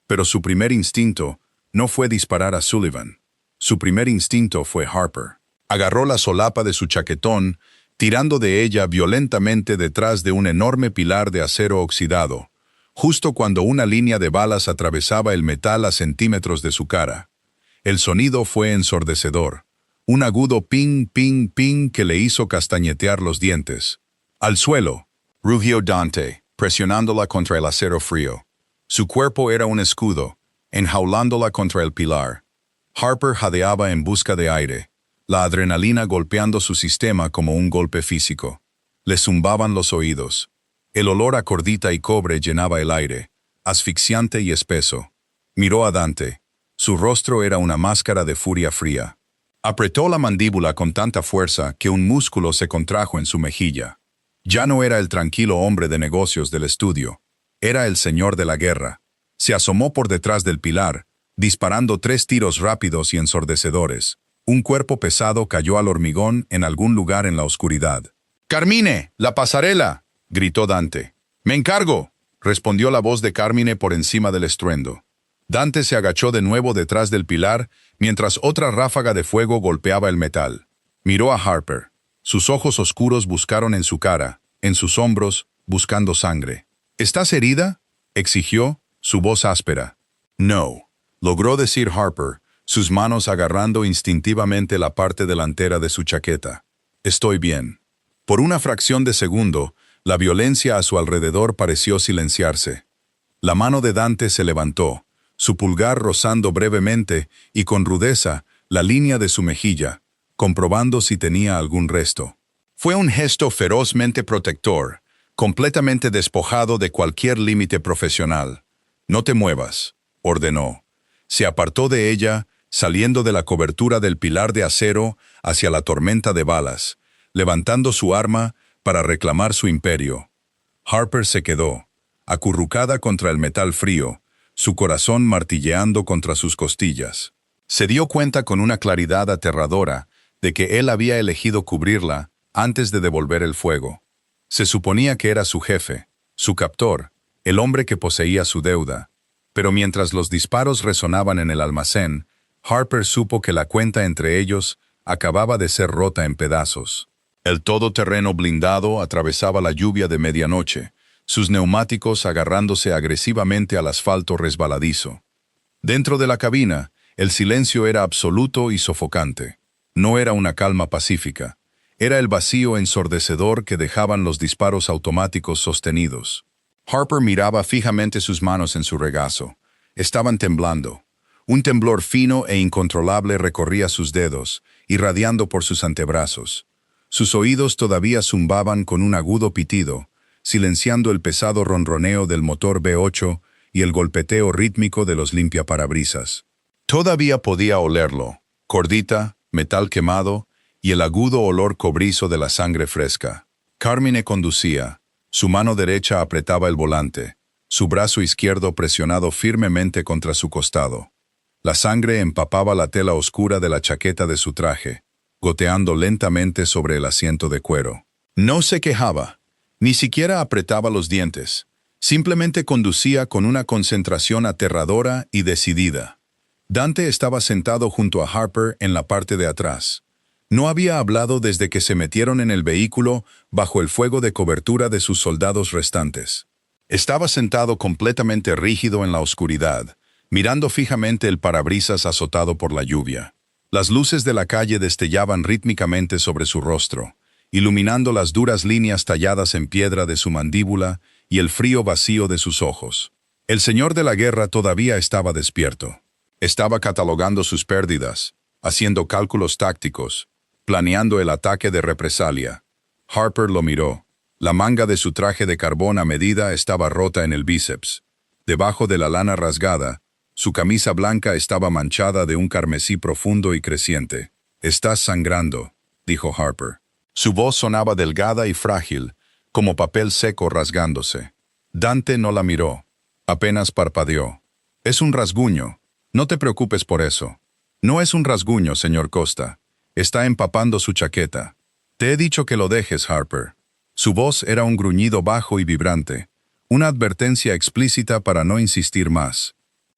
Pero su primer instinto no fue disparar a Sullivan. Su primer instinto fue Harper. Agarró la solapa de su chaquetón, tirando de ella violentamente detrás de un enorme pilar de acero oxidado, justo cuando una línea de balas atravesaba el metal a centímetros de su cara. El sonido fue ensordecedor, un agudo ping, ping, ping que le hizo castañetear los dientes. «Al suelo», rugió Dante, presionándola contra el acero frío. Su cuerpo era un escudo, enjaulándola contra el pilar. Harper jadeaba en busca de aire, la adrenalina golpeando su sistema como un golpe físico. Le zumbaban los oídos. El olor a cordita y cobre llenaba el aire, asfixiante y espeso. Miró a Dante. Su rostro era una máscara de furia fría. Apretó la mandíbula con tanta fuerza que un músculo se contrajo en su mejilla. Ya no era el tranquilo hombre de negocios del estudio. Era el señor de la guerra. Se asomó por detrás del pilar, disparando 3 tiros rápidos y ensordecedores. Un cuerpo pesado cayó al hormigón en algún lugar en la oscuridad. «¡Carmine! ¡La pasarela!», gritó Dante. «¡Me encargo!», respondió la voz de Carmine por encima del estruendo. Dante se agachó de nuevo detrás del pilar mientras otra ráfaga de fuego golpeaba el metal. Miró a Harper. Sus ojos oscuros buscaron en su cara, en sus hombros, buscando sangre. «¿Estás herida?», exigió, su voz áspera. «No», logró decir Harper, sus manos agarrando instintivamente la parte delantera de su chaqueta. «Estoy bien». Por una fracción de segundo, la violencia a su alrededor pareció silenciarse. La mano de Dante se levantó, su pulgar rozando brevemente y con rudeza la línea de su mejilla, comprobando si tenía algún resto. Fue un gesto ferozmente protector, completamente despojado de cualquier límite profesional. «No te muevas», ordenó. Se apartó de ella, saliendo de la cobertura del pilar de acero hacia la tormenta de balas, levantando su arma para reclamar su imperio. Harper se quedó, acurrucada contra el metal frío, su corazón martilleando contra sus costillas. Se dio cuenta con una claridad aterradora de que él había elegido cubrirla antes de devolver el fuego. Se suponía que era su jefe, su captor, el hombre que poseía su deuda. Pero mientras los disparos resonaban en el almacén, Harper supo que la cuenta entre ellos acababa de ser rota en pedazos. El todoterreno blindado atravesaba la lluvia de medianoche, sus neumáticos agarrándose agresivamente al asfalto resbaladizo. Dentro de la cabina, el silencio era absoluto y sofocante. No era una calma pacífica. Era el vacío ensordecedor que dejaban los disparos automáticos sostenidos. Harper miraba fijamente sus manos en su regazo. Estaban temblando. Un temblor fino e incontrolable recorría sus dedos, irradiando por sus antebrazos. Sus oídos todavía zumbaban con un agudo pitido, silenciando el pesado ronroneo del motor V8 y el golpeteo rítmico de los limpiaparabrisas. Todavía podía olerlo, cordita, metal quemado y el agudo olor cobrizo de la sangre fresca. Carmine conducía. Su mano derecha apretaba el volante, su brazo izquierdo presionado firmemente contra su costado. La sangre empapaba la tela oscura de la chaqueta de su traje, goteando lentamente sobre el asiento de cuero. No se quejaba, ni siquiera apretaba los dientes. Simplemente conducía con una concentración aterradora y decidida. Dante estaba sentado junto a Harper en la parte de atrás. No había hablado desde que se metieron en el vehículo bajo el fuego de cobertura de sus soldados restantes. Estaba sentado completamente rígido en la oscuridad, mirando fijamente el parabrisas azotado por la lluvia. Las luces de la calle destellaban rítmicamente sobre su rostro, iluminando las duras líneas talladas en piedra de su mandíbula y el frío vacío de sus ojos. El señor de la guerra todavía estaba despierto. Estaba catalogando sus pérdidas, haciendo cálculos tácticos, planeando el ataque de represalia. Harper lo miró. La manga de su traje de carbón a medida estaba rota en el bíceps. Debajo de la lana rasgada, su camisa blanca estaba manchada de un carmesí profundo y creciente. «Estás sangrando», dijo Harper. Su voz sonaba delgada y frágil, como papel seco rasgándose. Dante no la miró. Apenas parpadeó. «Es un rasguño. No te preocupes por eso». «No es un rasguño, señor Costa. Está empapando su chaqueta». «Te he dicho que lo dejes, Harper». Su voz era un gruñido bajo y vibrante, una advertencia explícita para no insistir más.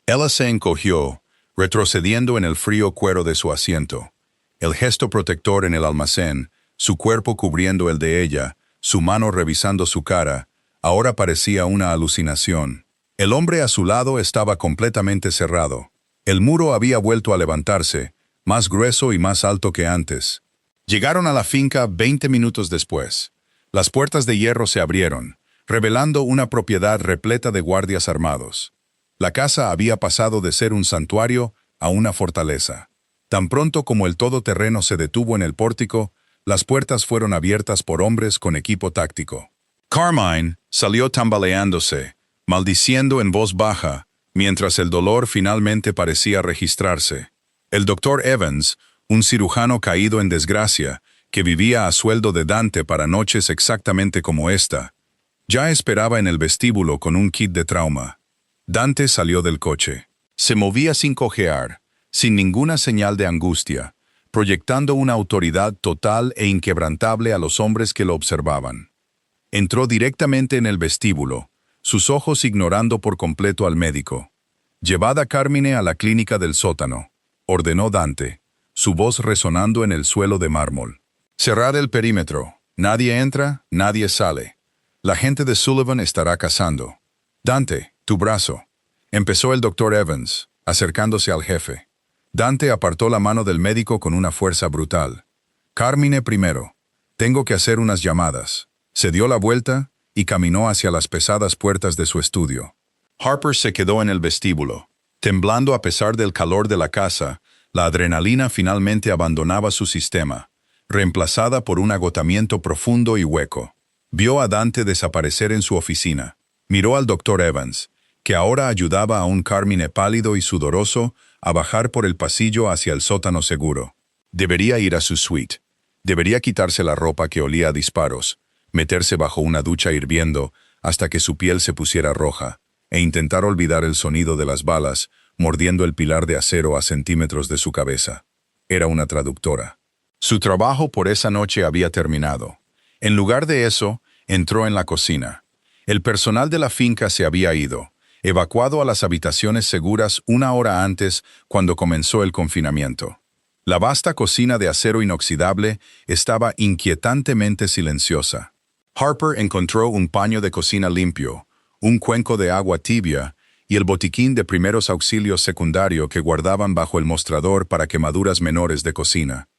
Ella se encogió, retrocediendo en el frío cuero de su asiento. El gesto protector en el almacén, su cuerpo cubriendo el de ella, su mano revisando su cara, ahora parecía una alucinación. El hombre a su lado estaba completamente cerrado. El muro había vuelto a levantarse, más grueso y más alto que antes. Llegaron a la finca 20 minutos después. Las puertas de hierro se abrieron, revelando una propiedad repleta de guardias armados. La casa había pasado de ser un santuario a una fortaleza. Tan pronto como el todoterreno se detuvo en el pórtico, las puertas fueron abiertas por hombres con equipo táctico. Carmine salió tambaleándose, maldiciendo en voz baja, mientras el dolor finalmente parecía registrarse. El doctor Evans, un cirujano caído en desgracia, que vivía a sueldo de Dante para noches exactamente como esta, ya esperaba en el vestíbulo con un kit de trauma. Dante salió del coche. Se movía sin cojear, sin ninguna señal de angustia, proyectando una autoridad total e inquebrantable a los hombres que lo observaban. Entró directamente en el vestíbulo, sus ojos ignorando por completo al médico. «Llevad a Carmine a la clínica del sótano», ordenó Dante, su voz resonando en el suelo de mármol. «Cerrad el perímetro. Nadie entra, nadie sale. La gente de Sullivan estará cazando. Dante, tu brazo», empezó el doctor Evans, acercándose al jefe. Dante apartó la mano del médico con una fuerza brutal. «Carmine primero. Tengo que hacer unas llamadas». Se dio la vuelta y caminó hacia las pesadas puertas de su estudio. Harper se quedó en el vestíbulo. Temblando a pesar del calor de la casa, la adrenalina finalmente abandonaba su sistema, reemplazada por un agotamiento profundo y hueco. Vio a Dante desaparecer en su oficina. Miró al doctor Evans, que ahora ayudaba a un Carmine pálido y sudoroso a bajar por el pasillo hacia el sótano seguro. Debería ir a su suite. Debería quitarse la ropa que olía a disparos, meterse bajo una ducha hirviendo hasta que su piel se pusiera roja, e intentar olvidar el sonido de las balas mordiendo el pilar de acero a centímetros de su cabeza. Era una traductora. Su trabajo por esa noche había terminado. En lugar de eso, entró en la cocina. El personal de la finca se había ido, evacuado a las habitaciones seguras una hora antes cuando comenzó el confinamiento. La vasta cocina de acero inoxidable estaba inquietantemente silenciosa. Harper encontró un paño de cocina limpio, un cuenco de agua tibia y el botiquín de primeros auxilios secundario que guardaban bajo el mostrador para quemaduras menores de cocina.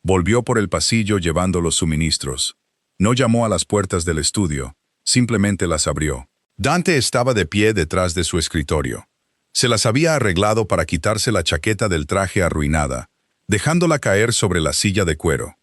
Volvió por el pasillo llevando los suministros. No llamó a las puertas del estudio, simplemente las abrió. Dante estaba de pie detrás de su escritorio. Se las había arreglado para quitarse la chaqueta del traje arruinada, dejándola caer sobre la silla de cuero.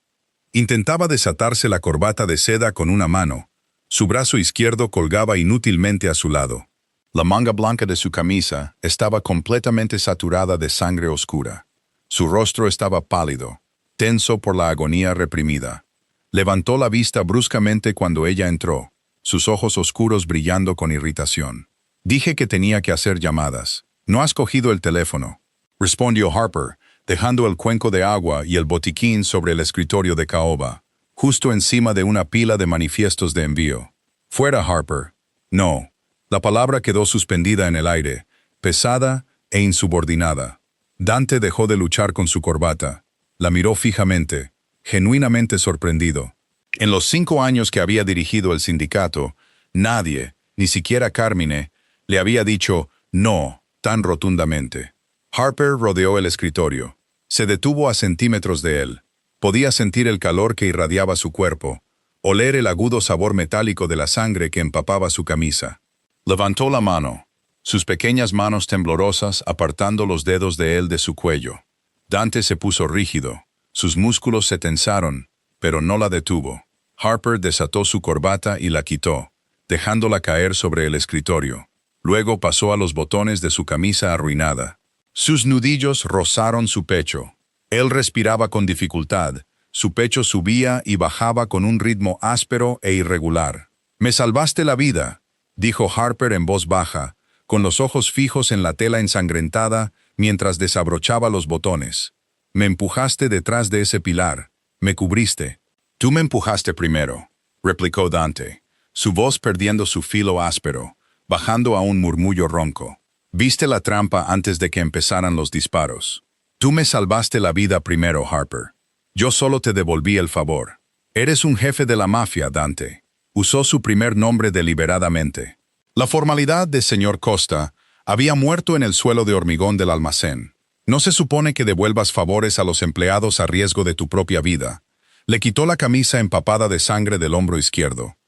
Intentaba desatarse la corbata de seda con una mano. Su brazo izquierdo colgaba inútilmente a su lado. La manga blanca de su camisa estaba completamente saturada de sangre oscura. Su rostro estaba pálido, tenso por la agonía reprimida. Levantó la vista bruscamente cuando ella entró, sus ojos oscuros brillando con irritación. Dije que tenía que hacer llamadas. ¿No has cogido el teléfono?, respondió Harper, dejando el cuenco de agua y el botiquín sobre el escritorio de caoba, justo encima de una pila de manifiestos de envío. Fuera, Harper. No. La palabra quedó suspendida en el aire, pesada e insubordinada. Dante dejó de luchar con su corbata. La miró fijamente, genuinamente sorprendido. En los 5 años que había dirigido el sindicato, nadie, ni siquiera Carmine, le había dicho no tan rotundamente. Harper rodeó el escritorio. Se detuvo a centímetros de él. Podía sentir el calor que irradiaba su cuerpo, oler el agudo sabor metálico de la sangre que empapaba su camisa. Levantó la mano, sus pequeñas manos temblorosas apartando los dedos de él de su cuello. Dante se puso rígido. Sus músculos se tensaron, pero no la detuvo. Harper desató su corbata y la quitó, dejándola caer sobre el escritorio. Luego pasó a los botones de su camisa arruinada. Sus nudillos rozaron su pecho. Él respiraba con dificultad. Su pecho subía y bajaba con un ritmo áspero e irregular. «Me salvaste la vida», dijo Harper en voz baja, con los ojos fijos en la tela ensangrentada mientras desabrochaba los botones. «Me empujaste detrás de ese pilar. Me cubriste». «Tú me empujaste primero», replicó Dante, su voz perdiendo su filo áspero, bajando a un murmullo ronco. «Viste la trampa antes de que empezaran los disparos. Tú me salvaste la vida primero, Harper. Yo solo te devolví el favor. Eres un jefe de la mafia, Dante». Usó su primer nombre deliberadamente. La formalidad de señor Costa había muerto en el suelo de hormigón del almacén. No se supone que devuelvas favores a los empleados a riesgo de tu propia vida. Le quitó la camisa empapada de sangre del hombro izquierdo.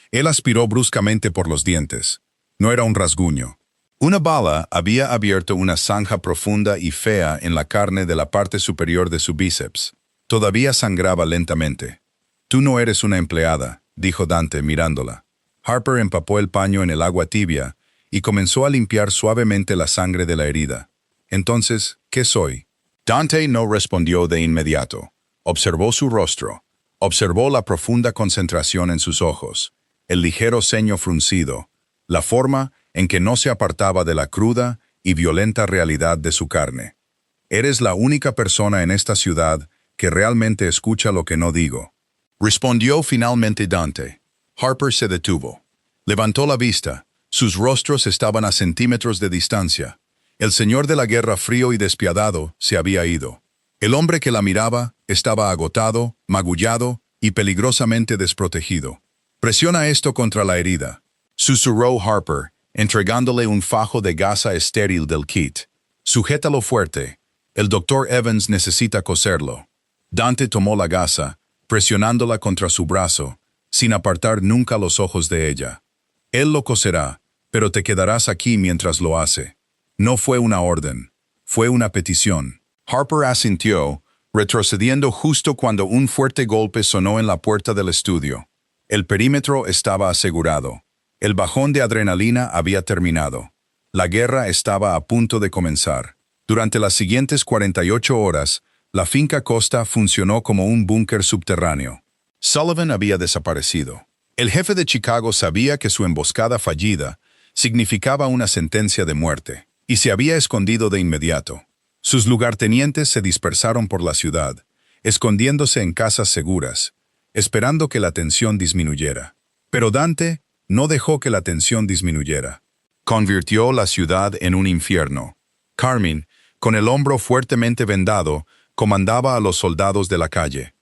Él aspiró bruscamente por los dientes. No era un rasguño. Una bala había abierto una zanja profunda y fea en la carne de la parte superior de su bíceps. Todavía sangraba lentamente. «Tú no eres una empleada», dijo Dante mirándola. Harper empapó el paño en el agua tibia y comenzó a limpiar suavemente la sangre de la herida. «Entonces, ¿qué soy?». Dante no respondió de inmediato. Observó su rostro. Observó la profunda concentración en sus ojos, el ligero ceño fruncido, la forma en que no se apartaba de la cruda y violenta realidad de su carne. «Eres la única persona en esta ciudad que realmente escucha lo que no digo», respondió finalmente Dante. Harper se detuvo. Levantó la vista. Sus rostros estaban a centímetros de distancia. El señor de la guerra frío y despiadado se había ido. El hombre que la miraba estaba agotado, magullado y peligrosamente desprotegido. «Presiona esto contra la herida», susurró Harper, entregándole un fajo de gasa estéril del kit. «Sujétalo fuerte. El doctor Evans necesita coserlo». Dante tomó la gasa, presionándola contra su brazo, sin apartar nunca los ojos de ella. «Él lo coserá, pero te quedarás aquí mientras lo hace». No fue una orden, fue una petición. Harper asintió, retrocediendo justo cuando un fuerte golpe sonó en la puerta del estudio. El perímetro estaba asegurado. El bajón de adrenalina había terminado. La guerra estaba a punto de comenzar. Durante las siguientes 48 horas, la finca Costa funcionó como un búnker subterráneo. Sullivan había desaparecido. El jefe de Chicago sabía que su emboscada fallida significaba una sentencia de muerte, y se había escondido de inmediato. Sus lugartenientes se dispersaron por la ciudad, escondiéndose en casas seguras, esperando que la tensión disminuyera. Pero Dante no dejó que la tensión disminuyera. Convirtió la ciudad en un infierno. Carmine, con el hombro fuertemente vendado, comandaba a los soldados de la calle.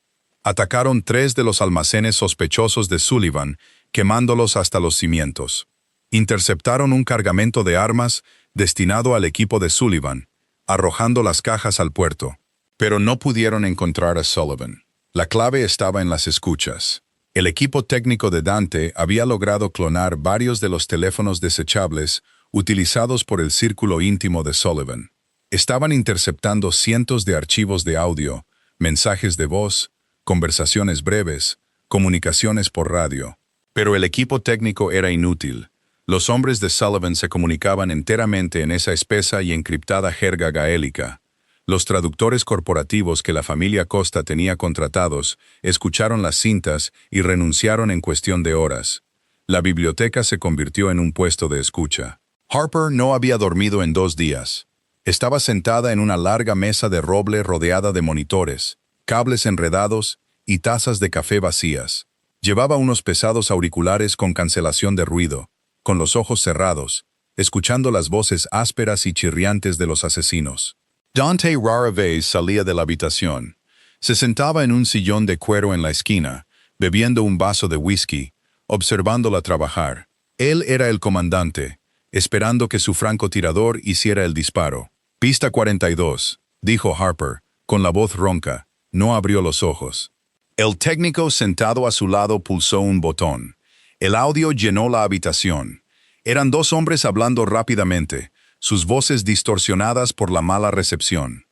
Atacaron 3 de los almacenes sospechosos de Sullivan, quemándolos hasta los cimientos. Interceptaron un cargamento de armas destinado al equipo de Sullivan, arrojando las cajas al puerto. Pero no pudieron encontrar a Sullivan. La clave estaba en las escuchas. El equipo técnico de Dante había logrado clonar varios de los teléfonos desechables utilizados por el círculo íntimo de Sullivan. Estaban interceptando cientos de archivos de audio, mensajes de voz, conversaciones breves, comunicaciones por radio. Pero el equipo técnico era inútil. Los hombres de Sullivan se comunicaban enteramente en esa espesa y encriptada jerga gaélica. Los traductores corporativos que la familia Costa tenía contratados escucharon las cintas y renunciaron en cuestión de horas. La biblioteca se convirtió en un puesto de escucha. Harper no había dormido en 2 días. Estaba sentada en una larga mesa de roble rodeada de monitores, cables enredados y tazas de café vacías. Llevaba unos pesados auriculares con cancelación de ruido, con los ojos cerrados, escuchando las voces ásperas y chirriantes de los asesinos. Dante rara vez salía de la habitación. Se sentaba en un sillón de cuero en la esquina, bebiendo un vaso de whisky, observándola trabajar. Él era el comandante, esperando que su francotirador hiciera el disparo. Pista 42, dijo Harper, con la voz ronca. No abrió los ojos. El técnico sentado a su lado pulsó un botón. El audio llenó la habitación. Eran 2 hombres hablando rápidamente, sus voces distorsionadas por la mala recepción.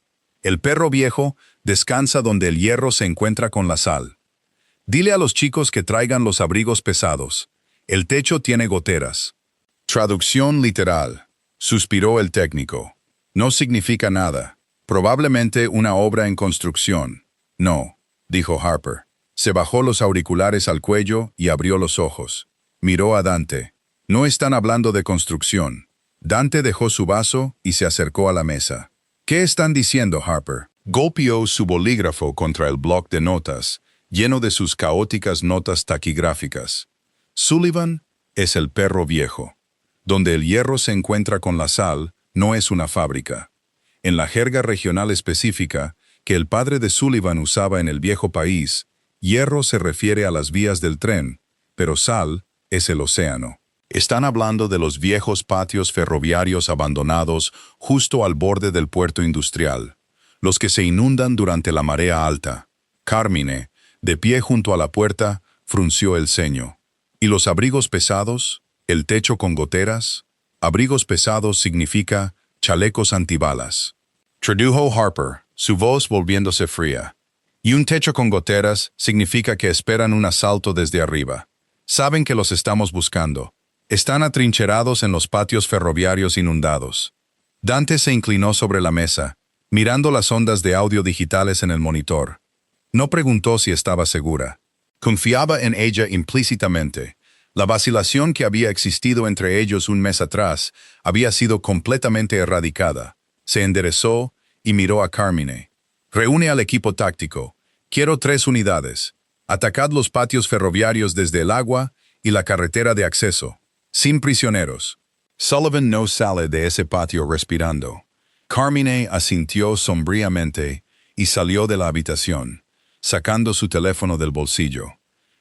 El perro viejo descansa donde el hierro se encuentra con la sal. Dile a los chicos que traigan los abrigos pesados. El techo tiene goteras. Traducción literal, suspiró el técnico. No significa nada. Probablemente una obra en construcción. No, dijo Harper. Se bajó los auriculares al cuello y abrió los ojos. Miró a Dante. No están hablando de construcción. Dante dejó su vaso y se acercó a la mesa. ¿Qué están diciendo, Harper? Golpeó su bolígrafo contra el bloc de notas, lleno de sus caóticas notas taquigráficas. Sullivan es el perro viejo. Donde el hierro se encuentra con la sal, no es una fábrica. En la jerga regional específica, que el padre de Sullivan usaba en el viejo país, hierro se refiere a las vías del tren, pero sal es el océano. Están hablando de los viejos patios ferroviarios abandonados justo al borde del puerto industrial, los que se inundan durante la marea alta. Carmine, de pie junto a la puerta, frunció el ceño. ¿Y los abrigos pesados? ¿El techo con goteras? Abrigos pesados significa chalecos antibalas. Tradujo Harper, su voz volviéndose fría. Y un techo con goteras significa que esperan un asalto desde arriba. Saben que los estamos buscando. Están atrincherados en los patios ferroviarios inundados. Dante se inclinó sobre la mesa, mirando las ondas de audio digitales en el monitor. No preguntó si estaba segura. Confiaba en ella implícitamente. La vacilación que había existido entre ellos un mes atrás había sido completamente erradicada. Se enderezó y miró a Carmine. Reúne al equipo táctico. Quiero 3 unidades. Atacad los patios ferroviarios desde el agua y la carretera de acceso. Sin prisioneros. Sullivan no sale de ese patio respirando. Carmine asintió sombríamente y salió de la habitación, sacando su teléfono del bolsillo.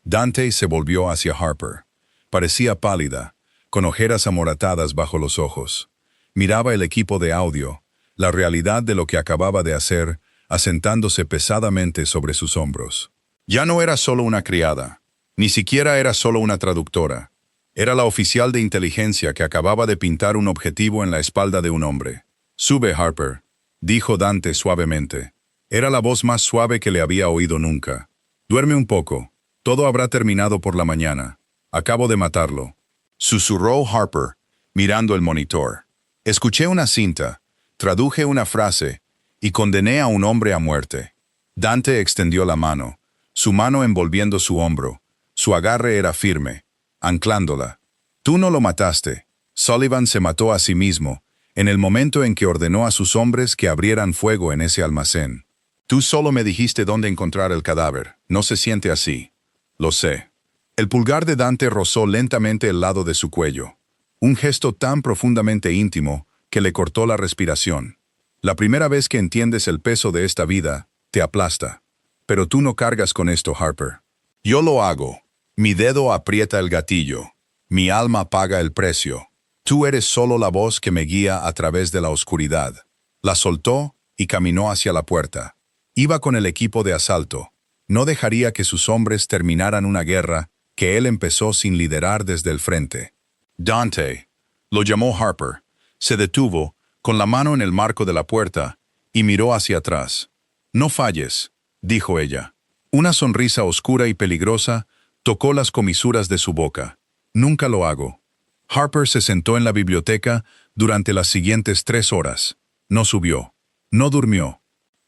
Dante se volvió hacia Harper. Parecía pálida, con ojeras amoratadas bajo los ojos. Miraba el equipo de audio, la realidad de lo que acababa de hacer, asentándose pesadamente sobre sus hombros. Ya no era solo una criada, ni siquiera era solo una traductora. Era la oficial de inteligencia que acababa de pintar un objetivo en la espalda de un hombre. «Sube, Harper», dijo Dante suavemente. Era la voz más suave que le había oído nunca. «Duerme un poco. Todo habrá terminado por la mañana. Acabo de matarlo». Susurró Harper, mirando el monitor. «Escuché una cinta, traduje una frase y condené a un hombre a muerte». Dante extendió la mano, su mano envolviendo su hombro. Su agarre era firme, anclándola. «Tú no lo mataste». Sullivan se mató a sí mismo, en el momento en que ordenó a sus hombres que abrieran fuego en ese almacén. «Tú solo me dijiste dónde encontrar el cadáver. No se siente así». «Lo sé». El pulgar de Dante rozó lentamente el lado de su cuello. Un gesto tan profundamente íntimo que le cortó la respiración. «La primera vez que entiendes el peso de esta vida, te aplasta. Pero tú no cargas con esto, Harper. Yo lo hago. Mi dedo aprieta el gatillo. Mi alma paga el precio. Tú eres solo la voz que me guía a través de la oscuridad». La soltó y caminó hacia la puerta. Iba con el equipo de asalto. No dejaría que sus hombres terminaran una guerra que él empezó sin liderar desde el frente. «Dante», Lo llamó Harper. Se detuvo, con la mano en el marco de la puerta, y miró hacia atrás. «No falles», dijo ella. Una sonrisa oscura y peligrosa tocó las comisuras de su boca. «Nunca lo hago». Harper se sentó en la biblioteca durante las siguientes 3 horas. No subió. No durmió.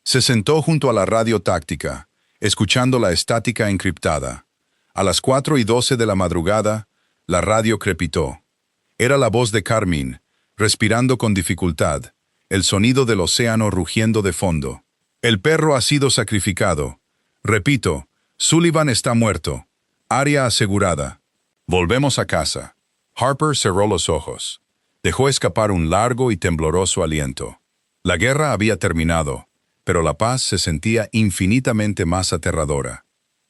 Se sentó junto a la radio táctica, escuchando la estática encriptada. A las 4:12 de la madrugada, la radio crepitó. Era la voz de Carmine, respirando con dificultad, el sonido del océano rugiendo de fondo. «El perro ha sido sacrificado. Repito, Sullivan está muerto. Área asegurada. Volvemos a casa». Harper cerró los ojos. Dejó escapar un largo y tembloroso aliento. La guerra había terminado, pero la paz se sentía infinitamente más aterradora.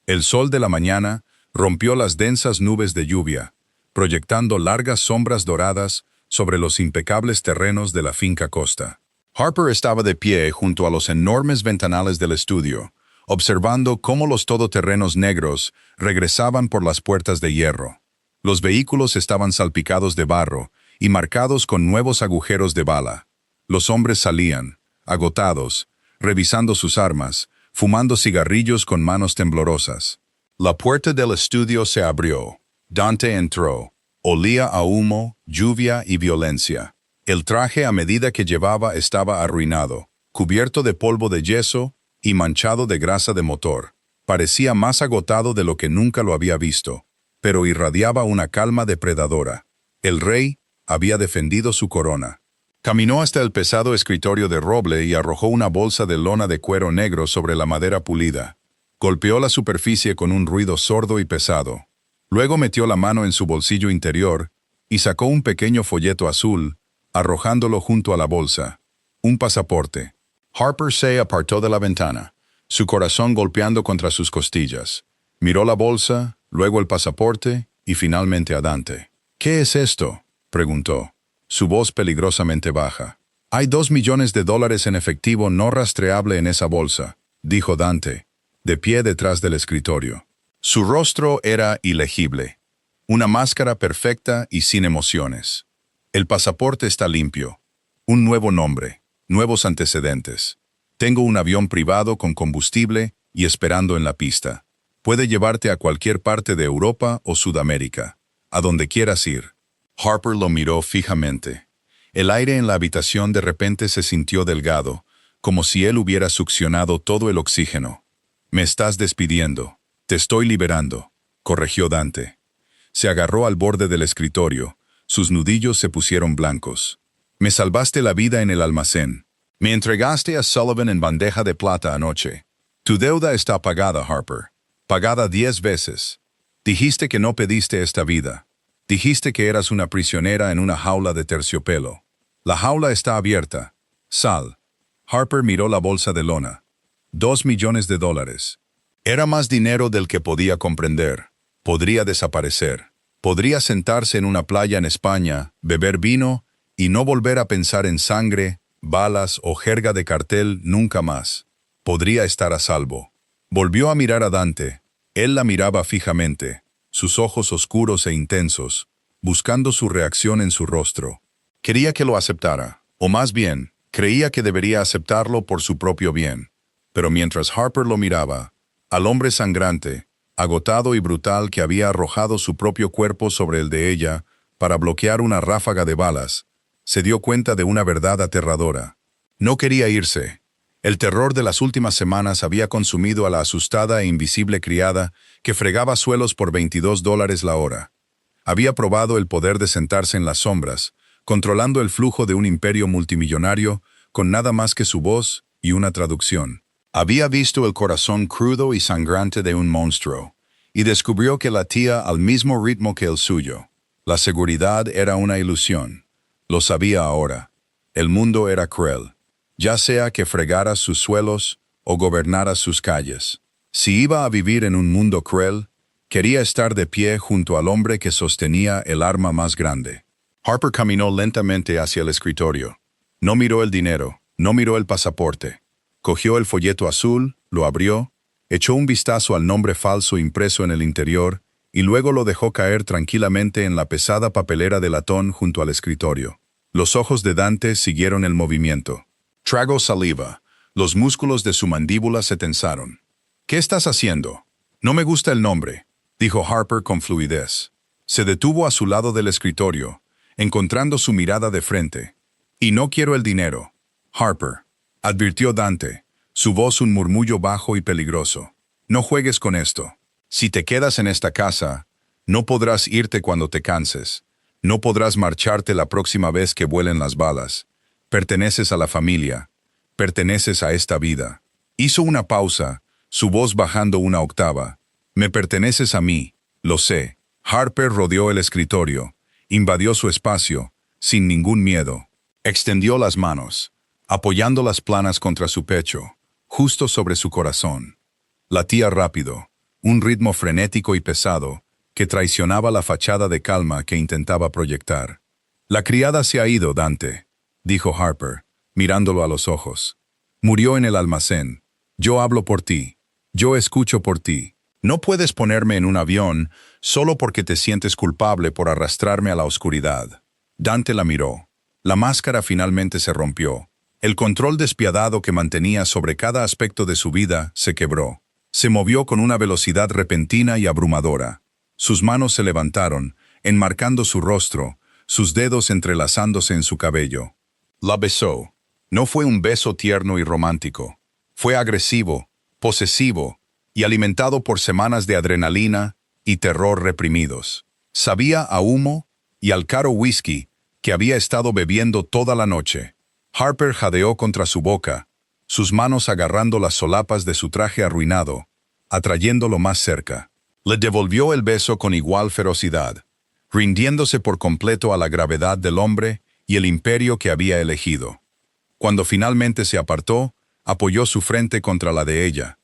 El sol de la mañana rompió las densas nubes de lluvia, proyectando largas sombras doradas sobre los impecables terrenos de la finca Costa. Harper estaba de pie junto a los enormes ventanales del estudio, observando cómo los todoterrenos negros regresaban por las puertas de hierro. Los vehículos estaban salpicados de barro y marcados con nuevos agujeros de bala. Los hombres salían, agotados, revisando sus armas, fumando cigarrillos con manos temblorosas. La puerta del estudio se abrió. Dante entró. Olía a humo, lluvia y violencia. El traje a medida que llevaba estaba arruinado, cubierto de polvo de yeso y manchado de grasa de motor. Parecía más agotado de lo que nunca lo había visto, pero irradiaba una calma depredadora. El rey había defendido su corona. Caminó hasta el pesado escritorio de roble y arrojó una bolsa de lona de cuero negro sobre la madera pulida. Golpeó la superficie con un ruido sordo y pesado. Luego metió la mano en su bolsillo interior y sacó un pequeño folleto azul, arrojándolo junto a la bolsa. Un pasaporte. Harper se apartó de la ventana, su corazón golpeando contra sus costillas. Miró la bolsa, luego el pasaporte y finalmente a Dante. «¿Qué es esto?», preguntó, su voz peligrosamente baja. «Hay $2 millones en efectivo no rastreable en esa bolsa», dijo Dante, de pie detrás del escritorio. Su rostro era ilegible, una máscara perfecta y sin emociones. «El pasaporte está limpio. Un nuevo nombre, nuevos antecedentes. Tengo un avión privado con combustible y esperando en la pista. Puede llevarte a cualquier parte de Europa o Sudamérica, a donde quieras ir». Harper lo miró fijamente. El aire en la habitación de repente se sintió delgado, como si él hubiera succionado todo el oxígeno. «Me estás despidiendo. Te estoy liberando», corrigió Dante. Se agarró al borde del escritorio. Sus nudillos se pusieron blancos. «Me salvaste la vida en el almacén. Me entregaste a Sullivan en bandeja de plata anoche. Tu deuda está pagada, Harper. Pagada 10 veces. Dijiste que no pediste esta vida. Dijiste que eras una prisionera en una jaula de terciopelo. La jaula está abierta. Sal». Harper miró la bolsa de lona. $2 millones. Era más dinero del que podía comprender. Podría desaparecer. Podría sentarse en una playa en España, beber vino y no volver a pensar en sangre, balas o jerga de cartel nunca más. Podría estar a salvo. Volvió a mirar a Dante. Él la miraba fijamente, sus ojos oscuros e intensos, buscando su reacción en su rostro. Quería que lo aceptara, o más bien, creía que debería aceptarlo por su propio bien. Pero mientras Harper lo miraba, al hombre sangrante, agotado y brutal que había arrojado su propio cuerpo sobre el de ella para bloquear una ráfaga de balas, se dio cuenta de una verdad aterradora. No quería irse. El terror de las últimas semanas había consumido a la asustada e invisible criada que fregaba suelos por $22 la hora. Había probado el poder de sentarse en las sombras, controlando el flujo de un imperio multimillonario con nada más que su voz y una traducción. Había visto el corazón crudo y sangrante de un monstruo, y descubrió que latía al mismo ritmo que el suyo. La seguridad era una ilusión. Lo sabía ahora. El mundo era cruel, ya sea que fregara sus suelos o gobernara sus calles. Si iba a vivir en un mundo cruel, quería estar de pie junto al hombre que sostenía el arma más grande. Harper caminó lentamente hacia el escritorio. No miró el dinero, no miró el pasaporte. Cogió el folleto azul, lo abrió, echó un vistazo al nombre falso impreso en el interior y luego lo dejó caer tranquilamente en la pesada papelera de latón junto al escritorio. Los ojos de Dante siguieron el movimiento. Tragó saliva. Los músculos de su mandíbula se tensaron. «¿Qué estás haciendo?» «No me gusta el nombre», dijo Harper con fluidez. Se detuvo a su lado del escritorio, encontrando su mirada de frente. «Y no quiero el dinero, Harper», advirtió Dante, su voz un murmullo bajo y peligroso. «No juegues con esto. Si te quedas en esta casa, no podrás irte cuando te canses. No podrás marcharte la próxima vez que vuelen las balas. Perteneces a la familia. Perteneces a esta vida». Hizo una pausa, su voz bajando una octava. «Me perteneces a mí, lo sé». Harper rodeó el escritorio, invadió su espacio, sin ningún miedo. Extendió las manos, apoyando las planas contra su pecho, justo sobre su corazón. Latía rápido, un ritmo frenético y pesado, que traicionaba la fachada de calma que intentaba proyectar. «La criada se ha ido, Dante», dijo Harper, mirándolo a los ojos. «Murió en el almacén. Yo hablo por ti. Yo escucho por ti. No puedes ponerme en un avión solo porque te sientes culpable por arrastrarme a la oscuridad». Dante la miró. La máscara finalmente se rompió. El control despiadado que mantenía sobre cada aspecto de su vida se quebró. Se movió con una velocidad repentina y abrumadora. Sus manos se levantaron, enmarcando su rostro, sus dedos entrelazándose en su cabello. La besó. No fue un beso tierno y romántico. Fue agresivo, posesivo y alimentado por semanas de adrenalina y terror reprimidos. Sabía a humo y al caro whisky que había estado bebiendo toda la noche. Harper jadeó contra su boca, sus manos agarrando las solapas de su traje arruinado, atrayéndolo más cerca. Le devolvió el beso con igual ferocidad, rindiéndose por completo a la gravedad del hombre y el imperio que había elegido. Cuando finalmente se apartó, apoyó su frente contra la de ella.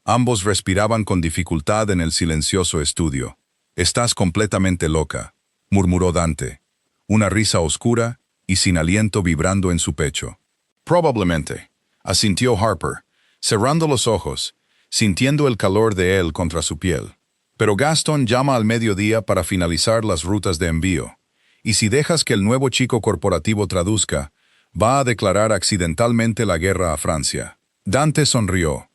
Ambos respiraban con dificultad en el silencioso estudio. «Estás completamente loca», murmuró Dante, una risa oscura y sin aliento vibrando en su pecho. «Probablemente», asintió Harper, cerrando los ojos, sintiendo el calor de él contra su piel. «Pero Gaston llama al mediodía para finalizar las rutas de envío, y si dejas que el nuevo chico corporativo traduzca, va a declarar accidentalmente la guerra a Francia». Dante sonrió,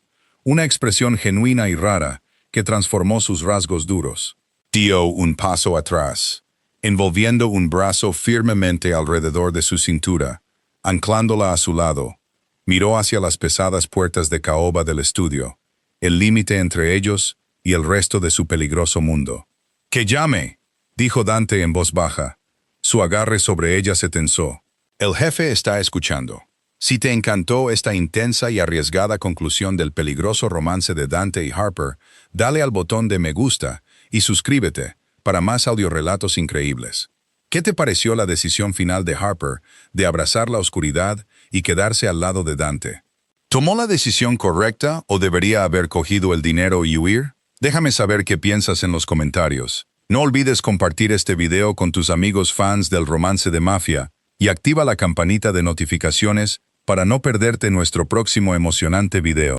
una expresión genuina y rara que transformó sus rasgos duros. Dio un paso atrás, envolviendo un brazo firmemente alrededor de su cintura, anclándola a su lado. Miró hacia las pesadas puertas de caoba del estudio, el límite entre ellos y el resto de su peligroso mundo. «¡Que llame!», dijo Dante en voz baja. Su agarre sobre ella se tensó. «El jefe está escuchando». Si te encantó esta intensa y arriesgada conclusión del peligroso romance de Dante y Harper, dale al botón de me gusta y suscríbete para más audiorelatos increíbles. ¿Qué te pareció la decisión final de Harper de abrazar la oscuridad y quedarse al lado de Dante? ¿Tomó la decisión correcta o debería haber cogido el dinero y huir? Déjame saber qué piensas en los comentarios. No olvides compartir este video con tus amigos fans del romance de mafia y activa la campanita de notificaciones para no perderte nuestro próximo emocionante video.